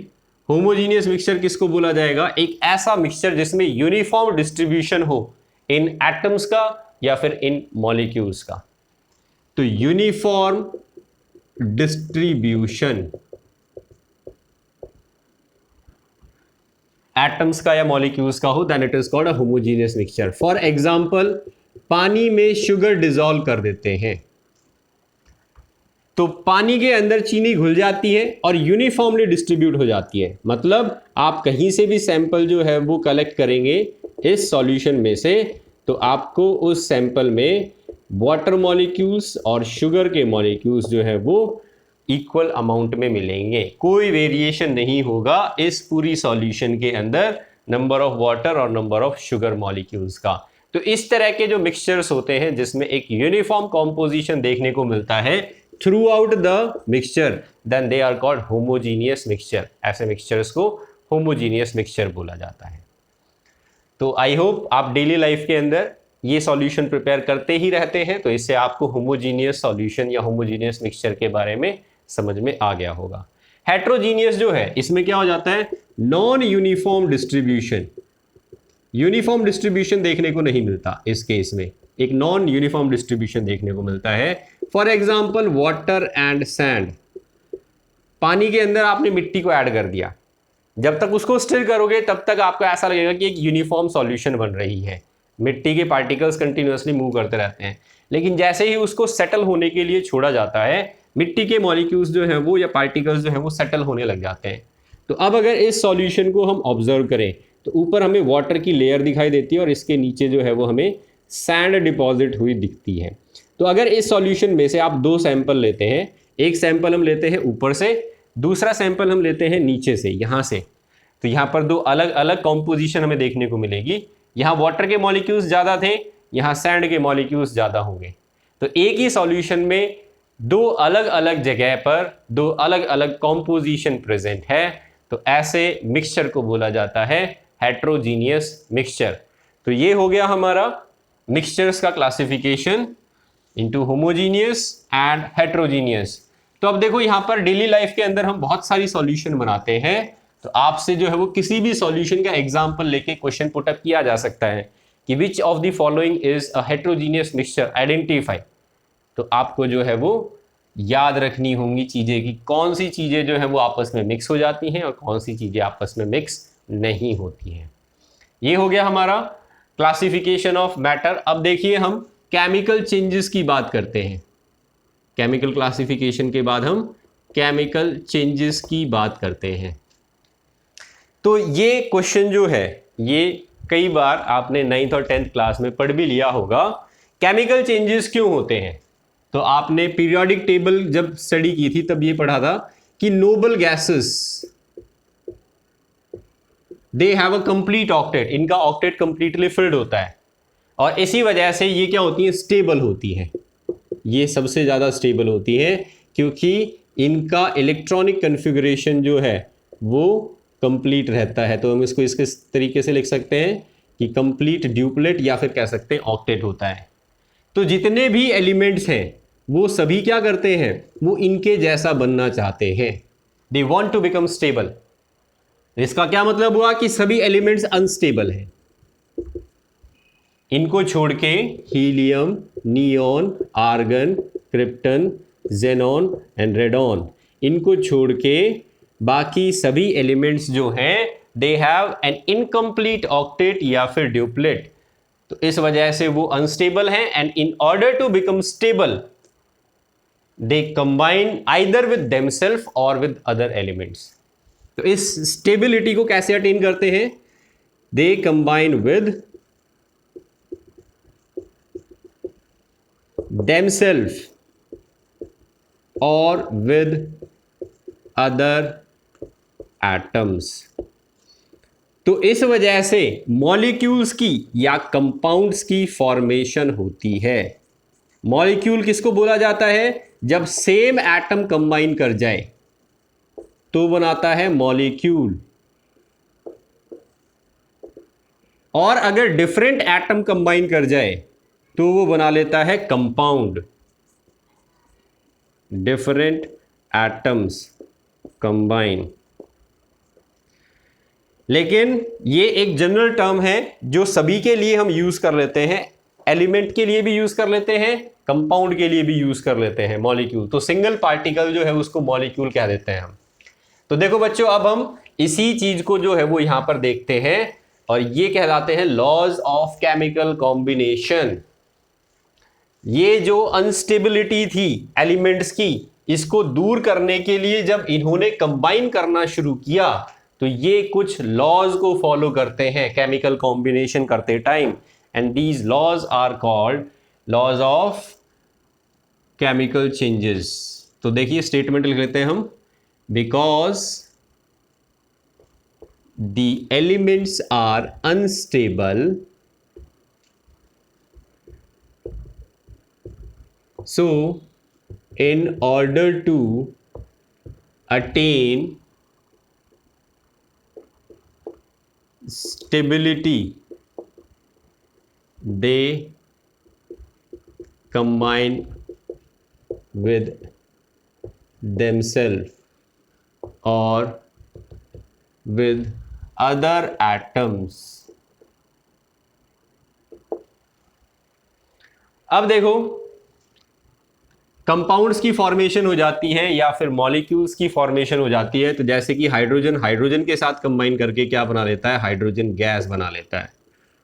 होमोजीनियस मिक्सचर किसको बोला जाएगा? एक ऐसा मिक्सचर जिसमें यूनिफॉर्म डिस्ट्रीब्यूशन हो इन एटम्स का या फिर इन मॉलिक्यूल्स का। तो यूनिफॉर्म डिस्ट्रीब्यूशन एटम्स का या मॉलिक्यूल्स का हो, then it is called a homogeneous mixture. For example, पानी में शुगर डिसॉल्व कर देते हैं तो पानी के अंदर चीनी घुल जाती है और यूनिफॉर्मली डिस्ट्रीब्यूट हो जाती है। मतलब आप कहीं से भी सैंपल जो है वो कलेक्ट करेंगे इस सॉल्यूशन में से, तो आपको उस सैंपल में वाटर मॉलिक्यूल्स और शुगर के मॉलिक्यूल्स जो है वो इक्वल अमाउंट में मिलेंगे। कोई वेरिएशन नहीं होगा इस पूरी सॉल्यूशन के अंदर नंबर ऑफ वाटर और नंबर ऑफ शुगर मॉलिक्यूल्स का। तो इस तरह के जो मिक्सचर्स होते हैं जिसमें एक यूनिफॉर्म कॉम्पोजिशन देखने को मिलता है throughout the mixture, then they are called homogeneous mixture. ऐसे मिक्सचर्स को होमोजीनियस मिक्सचर बोला जाता है। तो आई होप आप डेली लाइफ के अंदर ये सॉल्यूशन प्रिपेयर करते ही रहते हैं, तो इससे आपको होमोजीनियस सॉल्यूशन या होमोजीनियस मिक्सचर के बारे में समझ में आ गया होगा। हेट्रोजीनियस जो है इसमें क्या हो जाता है? Non uniform distribution. Uniform distribution देखने को नहीं मिलता इस केस में, एक नॉन यूनिफॉर्म डिस्ट्रीब्यूशन देखने को मिलता है। For example water and sand. पानी के अंदर आपने मिट्टी को ऐड कर दिया, जब तक उसको स्टिर करोगे तब तक आपको ऐसा लगेगा कि एक यूनिफॉर्म सॉल्यूशन बन रही है। मिट्टी के पार्टिकल्स कंटिन्यूअसली मूव करते रहते हैं, लेकिन जैसे ही उसको सेटल होने के लिए छोड़ा जाता है, मिट्टी के मॉलिक्यूल्स जो है वो या पार्टिकल्स जो है वो सेटल होने लग जाते हैं। तो अब अगर इस सॉल्यूशन को हम ऑब्जर्व करें तो ऊपर हमें वाटर की लेयर दिखाई देती है और इसके नीचे जो है वो हमें सैंड डिपॉजिट हुई दिखती है। तो अगर इस सॉल्यूशन में से आप दो सैंपल लेते हैं, एक सैंपल हम लेते हैं ऊपर से, दूसरा सैंपल हम लेते हैं नीचे से, यहाँ से, तो यहाँ पर दो अलग अलग कॉम्पोजिशन हमें देखने को मिलेगी। यहाँ वाटर के मॉलिक्यूल्स ज़्यादा थे, यहाँ सैंड के मॉलिक्यूल्स ज़्यादा होंगे। तो एक ही सॉल्यूशन में दो अलग अलग जगह पर दो अलग अलग कॉम्पोजिशन प्रेजेंट है, तो ऐसे मिक्सचर को बोला जाता है हेट्रोजीनियस मिक्सचर। तो ये हो गया हमारा मिक्सचर्स का classification into homogeneous and heterogeneous. तो अब देखो यहाँ पर डेली लाइफ के अंदर हम बहुत सारी सॉल्यूशन बनाते हैं, तो आपसे जो है वो किसी भी सॉल्यूशन का एग्जांपल लेके क्वेश्चन पुटअप किया जा सकता है कि विच of the following is a heterogeneous mixture, identify. तो आपको जो है वो याद रखनी होंगी चीजें कि कौन सी चीजें जो है वो आपस में मिक्स हो जाती हैं और कौन सी चीजें आपस में मिक्स नहीं होती हैं। ये हो गया हमारा क्लासिफिकेशन ऑफ मैटर। अब देखिए हम केमिकल चेंजेस की बात करते हैं। केमिकल क्लासिफिकेशन के बाद हम केमिकल चेंजेस की बात करते हैं। तो ये क्वेश्चन जो है ये कई बार आपने 9th और 10th क्लास में पढ़ भी लिया होगा। केमिकल चेंजेस क्यों होते हैं? तो आपने पीरियोडिक टेबल जब स्टडी की थी तब ये पढ़ा था कि noble gases they have a complete octet, इनका ऑक्टेट कंप्लीटली फिल्ड होता है और इसी वजह से ये क्या होती है, स्टेबल होती है। ये सबसे ज़्यादा स्टेबल होती है क्योंकि इनका इलेक्ट्रॉनिक कन्फिगरेशन जो है वो कंप्लीट रहता है। तो हम इसको इसके तरीके से लिख सकते हैं कि कंप्लीट ड्यूप्लेट या फिर कह सकते हैं ऑक्टेट होता है। तो जितने भी एलिमेंट्स हैं वो सभी क्या करते हैं, वो इनके जैसा बनना चाहते हैं। They want to become stable. इसका क्या मतलब हुआ कि सभी एलिमेंट्स अनस्टेबल हैं। इनको छोड़ के helium, neon, argon, krypton, xenon and radon, इनको छोड़ के बाकी सभी एलिमेंट्स जो हैं they have an incomplete octet या फिर ड्यूप्लेट। तो इस वजह से वो अनस्टेबल हैं and in order to become stable they combine either with themselves और विद अदर एलिमेंट्स। तो इस स्टेबिलिटी को कैसे अटेन करते हैं? दे कंबाइन विद देमसेल्फ और विद अदर एटम्स। तो इस वजह से मॉलिक्यूल्स की या कंपाउंड्स की फॉर्मेशन होती है। मॉलिक्यूल किसको बोला जाता है? जब सेम एटम कंबाइन कर जाए तो बनाता है मॉलिक्यूल, और अगर डिफरेंट एटम कंबाइन कर जाए तो वो बना लेता है कंपाउंड। Different atoms combine. लेकिन ये एक जनरल टर्म है जो सभी के लिए हम यूज कर लेते हैं। एलिमेंट के लिए भी यूज कर लेते हैं, कंपाउंड के लिए भी यूज कर लेते हैं मॉलिक्यूल। तो सिंगल पार्टिकल जो है उसको मॉलिक्यूल कह देते हैं हम। तो देखो बच्चों, अब हम इसी चीज को जो है वो यहां पर देखते हैं और ये कहलाते हैं लॉज ऑफ केमिकल कॉम्बिनेशन। ये जो अनस्टेबिलिटी थी एलिमेंट्स की, इसको दूर करने के लिए जब इन्होंने कंबाइन करना शुरू किया तो ये कुछ लॉज को फॉलो करते हैं केमिकल कॉम्बिनेशन करते time, and these laws are called laws of chemical changes. तो देखिए स्टेटमेंट लिख लेते हैं हम, because the elements are unstable so in order to attain stability they combine with themselves or with other atoms। अब देखो compounds की formation हो जाती है या फिर मॉलिक्यूल्स की फॉर्मेशन हो जाती है। तो जैसे कि हाइड्रोजन के साथ कंबाइन करके क्या बना लेता है, हाइड्रोजन गैस बना लेता है।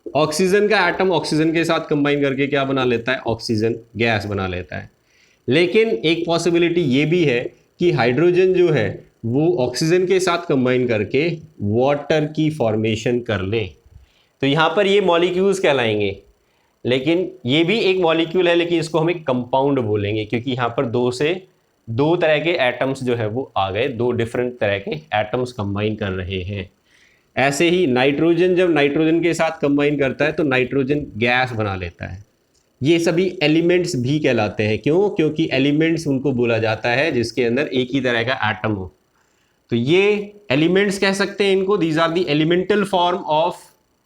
ऑक्सीजन का एटम ऑक्सीजन के साथ कंबाइन करके क्या बना लेता है, ऑक्सीजन गैस बना लेता है। लेकिन एक पॉसिबिलिटी ये भी है कि हाइड्रोजन जो है वो ऑक्सीजन के साथ कंबाइन करके वाटर की फॉर्मेशन कर ले। तो यहाँ पर ये मॉलिक्यूल्स कहलाएंगे। लेकिन ये भी एक मॉलिक्यूल है, लेकिन इसको हम एक कंपाउंड बोलेंगे क्योंकि यहाँ पर दो तरह के एटम्स जो है वो आ गए, दो डिफरेंट तरह के एटम्स कंबाइन कर रहे हैं। ऐसे ही नाइट्रोजन जब नाइट्रोजन के साथ कंबाइन करता है तो नाइट्रोजन गैस बना लेता है। ये सभी एलिमेंट्स भी कहलाते हैं। क्यों? क्योंकि एलिमेंट्स उनको बोला जाता है जिसके अंदर एक ही तरह का एटम हो। तो ये एलिमेंट्स कह सकते हैं इनको। These are the elemental form of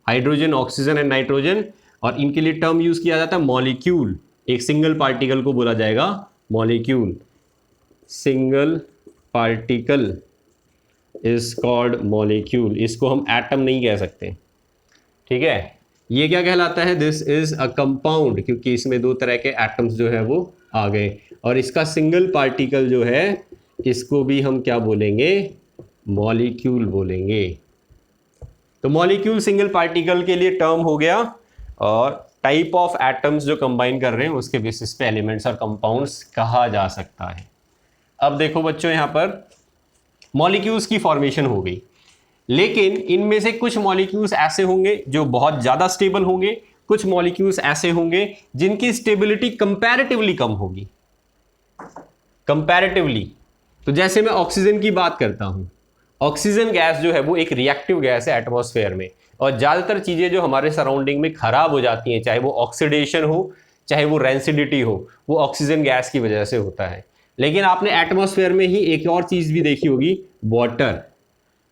hydrogen, oxygen and nitrogen. और इनके लिए टर्म यूज किया जाता है मॉलिक्यूल। एक सिंगल पार्टिकल को बोला जाएगा molecule. Single particle is called molecule. इसको हम एटम नहीं कह सकते, ठीक है। ये क्या कहलाता है? दिस इज अ कंपाउंड, क्योंकि इसमें दो तरह के एटम्स जो है वो आ गए। और इसका सिंगल पार्टिकल जो है इसको भी हम क्या बोलेंगे? मॉलिक्यूल बोलेंगे। तो मॉलिक्यूल सिंगल पार्टिकल के लिए टर्म हो गया। और टाइप ऑफ एटम्स जो कंबाइन कर रहे हैं उसके बेसिस पे एलिमेंट्स और कंपाउंड्स कहा जा सकता है। अब देखो बच्चों, यहाँ पर मॉलिक्यूल्स की फॉर्मेशन हो गई, लेकिन इनमें से कुछ मॉलिक्यूल्स ऐसे होंगे जो बहुत ज़्यादा स्टेबल होंगे, कुछ मॉलिक्यूल्स ऐसे होंगे जिनकी स्टेबिलिटी कंपैरेटिवली कम होगी। कंपैरेटिवली, तो जैसे मैं ऑक्सीजन की बात करता हूं, ऑक्सीजन गैस जो है वो एक रिएक्टिव गैस है एटमॉस्फेयर में। और ज़्यादातर चीज़ें जो हमारे सराउंडिंग में खराब हो जाती हैं, चाहे वो ऑक्सीडेशन हो चाहे वो रेंसिडिटी हो, वो ऑक्सीजन गैस की वजह से होता है। लेकिन आपने एटमॉस्फेयर में ही एक और चीज़ भी देखी होगी, वाटर।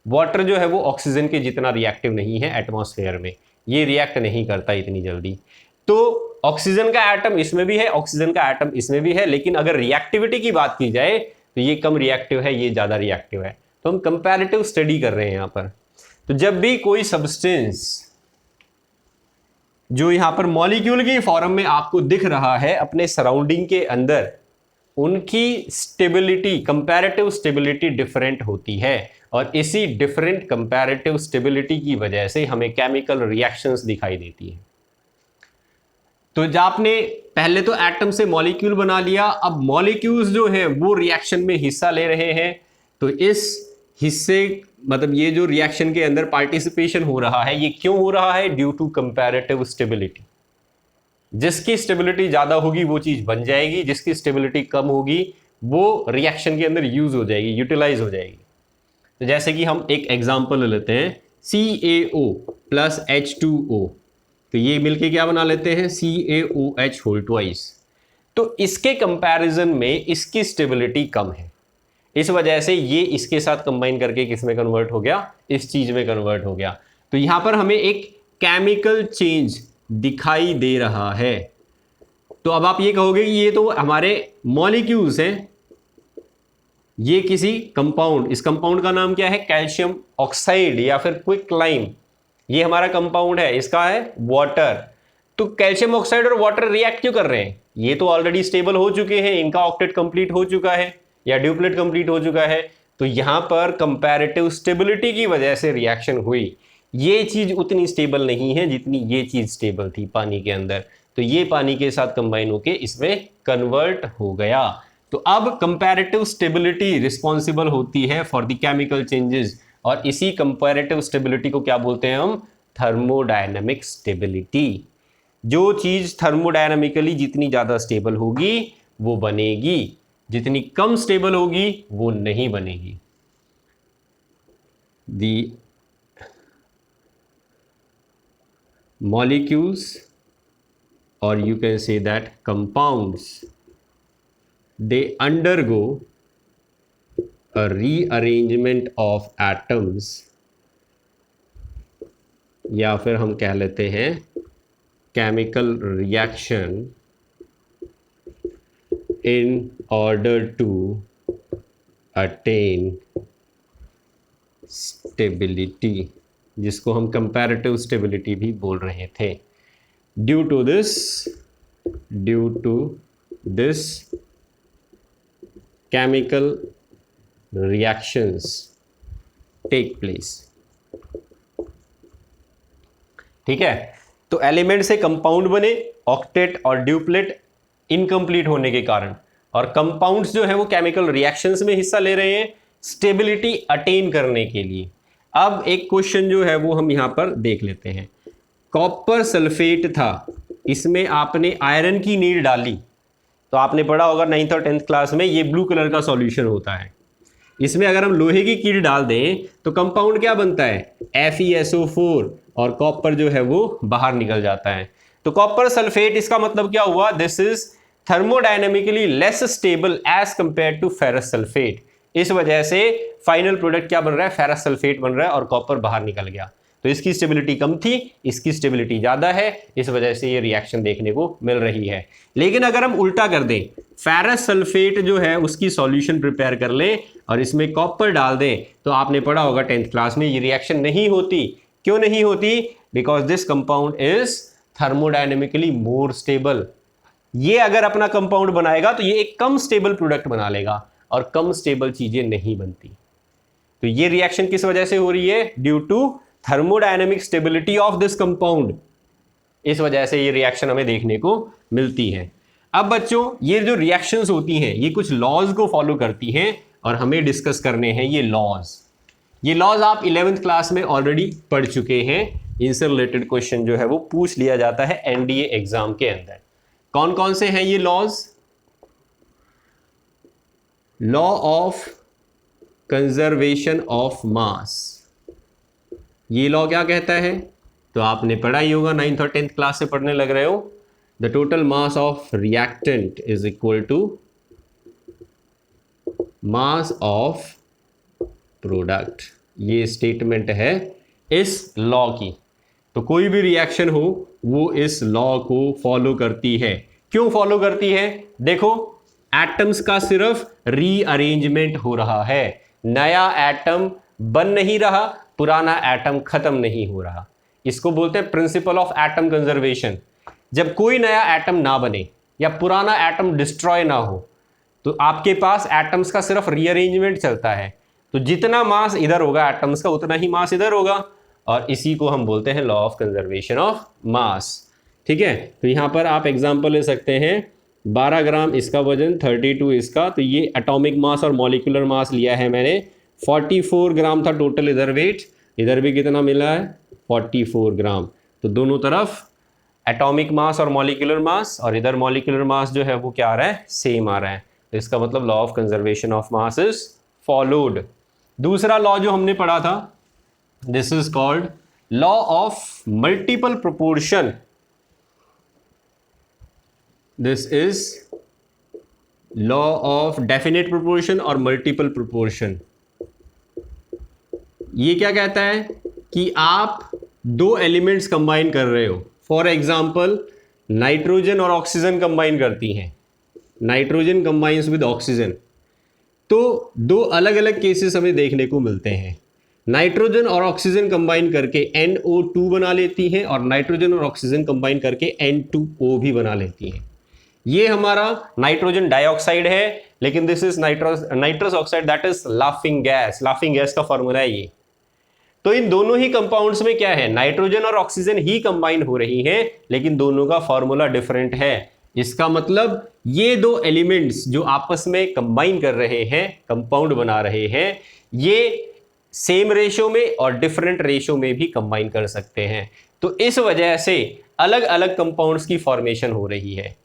वाटर जो है वो ऑक्सीजन के जितना रिएक्टिव नहीं है एटमॉस्फेयर में, ये रिएक्ट नहीं करता इतनी जल्दी। तो ऑक्सीजन का एटम इसमें भी है, ऑक्सीजन का एटम इसमें भी है, लेकिन अगर रिएक्टिविटी की बात की जाए तो ये कम रिएक्टिव है, ये ज़्यादा रिएक्टिव है। तो हम कंपैरेटिव स्टडी कर रहे हैं यहाँ पर। तो जब भी कोई सब्सटेंस जो यहाँ पर मॉलिक्यूल की फॉर्म में आपको दिख रहा है अपने सराउंडिंग के अंदर, उनकी स्टेबिलिटी, कंपैरेटिव स्टेबिलिटी डिफरेंट होती है। और इसी डिफरेंट कंपैरेटिव स्टेबिलिटी की वजह से हमें केमिकल रिएक्शंस दिखाई देती है। तो जब आपने पहले तो एटम से मॉलिक्यूल बना लिया, अब मॉलिक्यूल्स जो हैं वो रिएक्शन में हिस्सा ले रहे हैं। तो इस हिस्से, मतलब ये जो रिएक्शन के अंदर पार्टिसिपेशन हो रहा है, ये क्यों हो रहा है? Due to comparative stability. जिसकी स्टेबिलिटी ज़्यादा होगी वो चीज़ बन जाएगी, जिसकी स्टेबिलिटी कम होगी वो रिएक्शन के अंदर यूज हो जाएगी, यूटिलाइज हो जाएगी। तो जैसे कि हम एक एग्जाम्पल लेते हैं, CaO प्लस H2O। तो ये मिलके क्या बना लेते हैं? CaOH whole twice. तो इसके कंपैरिजन में इसकी स्टेबिलिटी कम है, इस वजह से ये इसके साथ कंबाइन करके किस में कन्वर्ट हो गया? इस चीज में कन्वर्ट हो गया। तो यहां पर हमें एक केमिकल चेंज दिखाई दे रहा है। तो अब आप ये कहोगे कि ये तो हमारे मॉलिक्यूल्स हैं, ये किसी कंपाउंड, इस कंपाउंड का नाम क्या है? कैल्शियम ऑक्साइड या फिर क्विकलाइम। ये हमारा कंपाउंड है, इसका है वाटर। तो कैल्शियम ऑक्साइड और वाटर रिएक्ट क्यों कर रहे हैं? ये तो ऑलरेडी स्टेबल हो चुके हैं, इनका ऑक्टेट कंप्लीट हो चुका है या ड्यूप्लेट कंप्लीट हो चुका है। तो यहां पर कंपैरेटिव स्टेबिलिटी की वजह से रिएक्शन हुई। ये चीज उतनी स्टेबल नहीं है जितनी ये चीज स्टेबल थी पानी के अंदर। तो ये पानी के साथ कंबाइन होके इसमें कन्वर्ट हो गया। तो अब कंपैरेटिव स्टेबिलिटी रिस्पॉन्सिबल होती है फॉर द केमिकल चेंजेस। और इसी कंपैरेटिव स्टेबिलिटी को क्या बोलते हैं हम? Thermodynamic stability. जो चीज थर्मोडायनेमिकली जितनी ज्यादा स्टेबल होगी वो बनेगी, जितनी कम स्टेबल होगी वो नहीं बनेगी। दी molecules, or you can say that compounds, they undergo a rearrangement of atoms, या फिर हम कह लेते हैं chemical reaction in order to attain stability, जिसको हम कंपैरेटिव स्टेबिलिटी भी बोल रहे थे। Due to this chemical reactions take place. ठीक है, तो एलिमेंट से कंपाउंड बने, ऑक्टेट और ड्यूप्लेट इनकम्प्लीट होने के कारण, और कंपाउंड्स जो है वो केमिकल रिएक्शंस में हिस्सा ले रहे हैं स्टेबिलिटी अटेन करने के लिए। अब एक क्वेश्चन जो है वो हम यहां पर देख लेते हैं। कॉपर सल्फेट था, इसमें आपने आयरन की नीड डाली, तो आपने पढ़ा होगा 9th और 10th क्लास में, ये ब्लू कलर का सॉल्यूशन होता है। इसमें अगर हम लोहे की कील डाल दें तो कंपाउंड क्या बनता है, FeSO4, और कॉपर जो है वो बाहर निकल जाता है। तो कॉपर सल्फेट, इसका मतलब क्या हुआ, this is thermodynamically less stable as compare to ferrous sulphate. इस वजह से फाइनल प्रोडक्ट क्या बन रहा है, फेरस सल्फेट बन रहा है और कॉपर बाहर निकल गया। तो इसकी स्टेबिलिटी कम थी, इसकी स्टेबिलिटी ज्यादा है, इस वजह से ये रिएक्शन देखने को मिल रही है। लेकिन अगर हम उल्टा कर दें, फेरस सल्फेट जो है उसकी सॉल्यूशन प्रिपेयर कर लें और इसमें कॉपर डाल दें, तो आपने पढ़ा होगा 10th क्लास में, ये रिएक्शन नहीं होती। क्यों नहीं होती, because this compound is thermodynamically more stable. ये अगर अपना कंपाउंड बनाएगा तो ये एक कम स्टेबल प्रोडक्ट बना लेगा, और कम स्टेबल चीजें नहीं बनती। तो ये रिएक्शन किस वजह से हो रही है, due to thermodynamic stability of this compound. इस वजह से ये रिएक्शन हमें देखने को मिलती है। अब बच्चों, ये जो रिएक्शंस होती हैं ये कुछ लॉज को फॉलो करती हैं और हमें डिस्कस करने हैं ये लॉज। ये लॉज आप 11th क्लास में ऑलरेडी पढ़ चुके हैं। इनसे रिलेटेड क्वेश्चन जो है वो पूछ लिया जाता है एनडीए एग्जाम के अंदर। कौन कौन से हैं ये laws, law of conservation of mass, ये लॉ क्या कहता है, तो आपने पढ़ा ही होगा, 9th और 10th क्लास से पढ़ने लग रहे हो। The total mass of reactant is equal to mass of product. ये स्टेटमेंट है इस लॉ की। तो कोई भी रिएक्शन हो वो इस लॉ को फॉलो करती है। क्यों फॉलो करती है, देखो एटम्स का सिर्फ रीअरेंजमेंट हो रहा है, नया एटम बन नहीं रहा, पुराना एटम खत्म नहीं हो रहा। इसको बोलते हैं प्रिंसिपल ऑफ एटम कंजर्वेशन। जब कोई नया एटम ना बने या पुराना एटम डिस्ट्रॉय ना हो, तो आपके पास एटम्स का सिर्फ रीअरेंजमेंट चलता है। तो जितना मास इधर होगा एटम्स का, उतना ही मास इधर होगा, और इसी को हम बोलते हैं लॉ ऑफ कंजर्वेशन ऑफ मास। ठीक है, तो यहां पर आप एग्जांपल ले सकते हैं, 12 ग्राम इसका वजन, 32 इसका, तो ये एटॉमिक मास और मॉलिक्यूलर मास लिया है मैंने। 44 ग्राम था टोटल इधर वेट, इधर भी कितना मिला है, 44 ग्राम। तो दोनों तरफ एटॉमिक मास और मॉलिक्यूलर मास, और इधर मॉलिक्यूलर मास जो है वो क्या आ रहा है, सेम आ रहा है। तो इसका मतलब law of conservation of mass is followed. दूसरा लॉ जो हमने पढ़ा था, this is called law of multiple proportion. This is law of definite proportion और मल्टीपल प्रोपोर्शन। ये क्या कहता है कि आप दो एलिमेंट्स कंबाइन कर रहे हो, फॉर एग्जाम्पल नाइट्रोजन और ऑक्सीजन कंबाइन करती हैं, नाइट्रोजन कंबाइंस विद ऑक्सीजन। तो दो अलग अलग केसेस हमें देखने को मिलते हैं। नाइट्रोजन और ऑक्सीजन कंबाइन करके NO2 बना लेती हैं, और नाइट्रोजन और ऑक्सीजन कंबाइन करके N2O भी बना लेती हैं। ये हमारा नाइट्रोजन डाइऑक्साइड है, लेकिन this is nitrous oxide, that is laughing gas. Laughing gas का फॉर्मूला है ये। तो इन दोनों ही कंपाउंड्स में क्या है, नाइट्रोजन और ऑक्सीजन ही कंबाइन हो रही हैं, लेकिन दोनों का फॉर्मूला डिफरेंट है। इसका मतलब ये दो एलिमेंट्स जो आपस में कंबाइन कर रहे हैं, कंपाउंड बना रहे हैं, ये सेम रेशो में और डिफरेंट रेशो में भी कंबाइन कर सकते हैं। तो इस वजह से अलग अलग कंपाउंड्स की फॉर्मेशन हो रही है।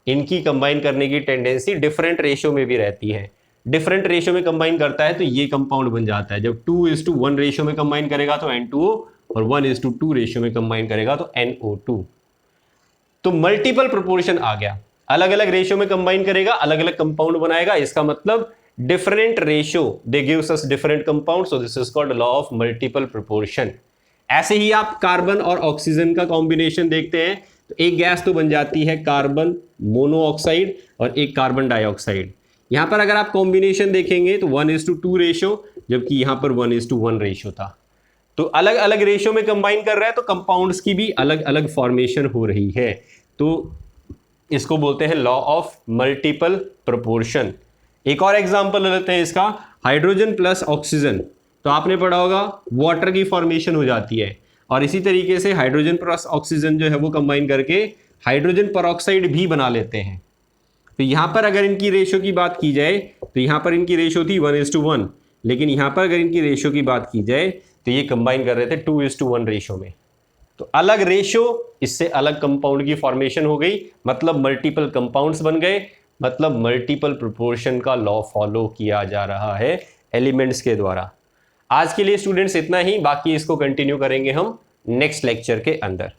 इनकी कंबाइन करने की टेंडेंसी डिफरेंट रेशो में भी रहती है। डिफरेंट रेशो में कंबाइन करता है तो ये कंपाउंड बन जाता है। जब 2:1 रेशो में कंबाइन करेगा तो N2O, और 1:2 रेशो में कंबाइन करेगा तो NO2। तो मल्टीपल प्रोपोर्शन आ गया, अलग अलग रेशो में कंबाइन करेगा, अलग अलग कंपाउंड बनाएगा। इसका मतलब different ratio, they gives us different compound, so this is called law of multiple proportion. ऐसे ही आप कार्बन और ऑक्सीजन का कॉम्बिनेशन देखते हैं, तो एक गैस तो बन जाती है कार्बन मोनोऑक्साइड और एक कार्बन डाइऑक्साइड। यहां पर अगर आप कॉम्बिनेशन देखेंगे तो 1:2 रेशो, जबकि यहां पर 1:1 रेशो था। तो अलग अलग रेशो में कंबाइन कर रहा है, तो कंपाउंड्स की भी अलग अलग फॉर्मेशन हो रही है। तो इसको बोलते हैं लॉ ऑफ मल्टीपल प्रोपोर्शन। एक और एग्जांपल लेते हैं इसका, हाइड्रोजन प्लस ऑक्सीजन। तो आपने पढ़ा होगा वाटर की फॉर्मेशन हो जाती है, और इसी तरीके से हाइड्रोजन प्लस ऑक्सीजन जो है वो कंबाइन करके हाइड्रोजन पेरोक्साइड भी बना लेते हैं। तो यहां पर अगर इनकी रेशो की बात की जाए तो यहां पर इनकी रेशो थी 1:1, लेकिन यहां पर अगर इनकी रेशो की बात की जाए तो ये कंबाइन कर रहे थे 2:1 रेशो में। तो अलग रेशो, इससे अलग कंपाउंड की फॉर्मेशन हो गई, मतलब मल्टीपल कंपाउंड्स बन गए, मतलब मल्टीपल प्रोपोर्शन का लॉ फॉलो किया जा रहा है एलिमेंट्स के द्वारा। आज के लिए स्टूडेंट्स इतना ही, बाकी इसको कंटिन्यू करेंगे हम नेक्स्ट लेक्चर के अंदर।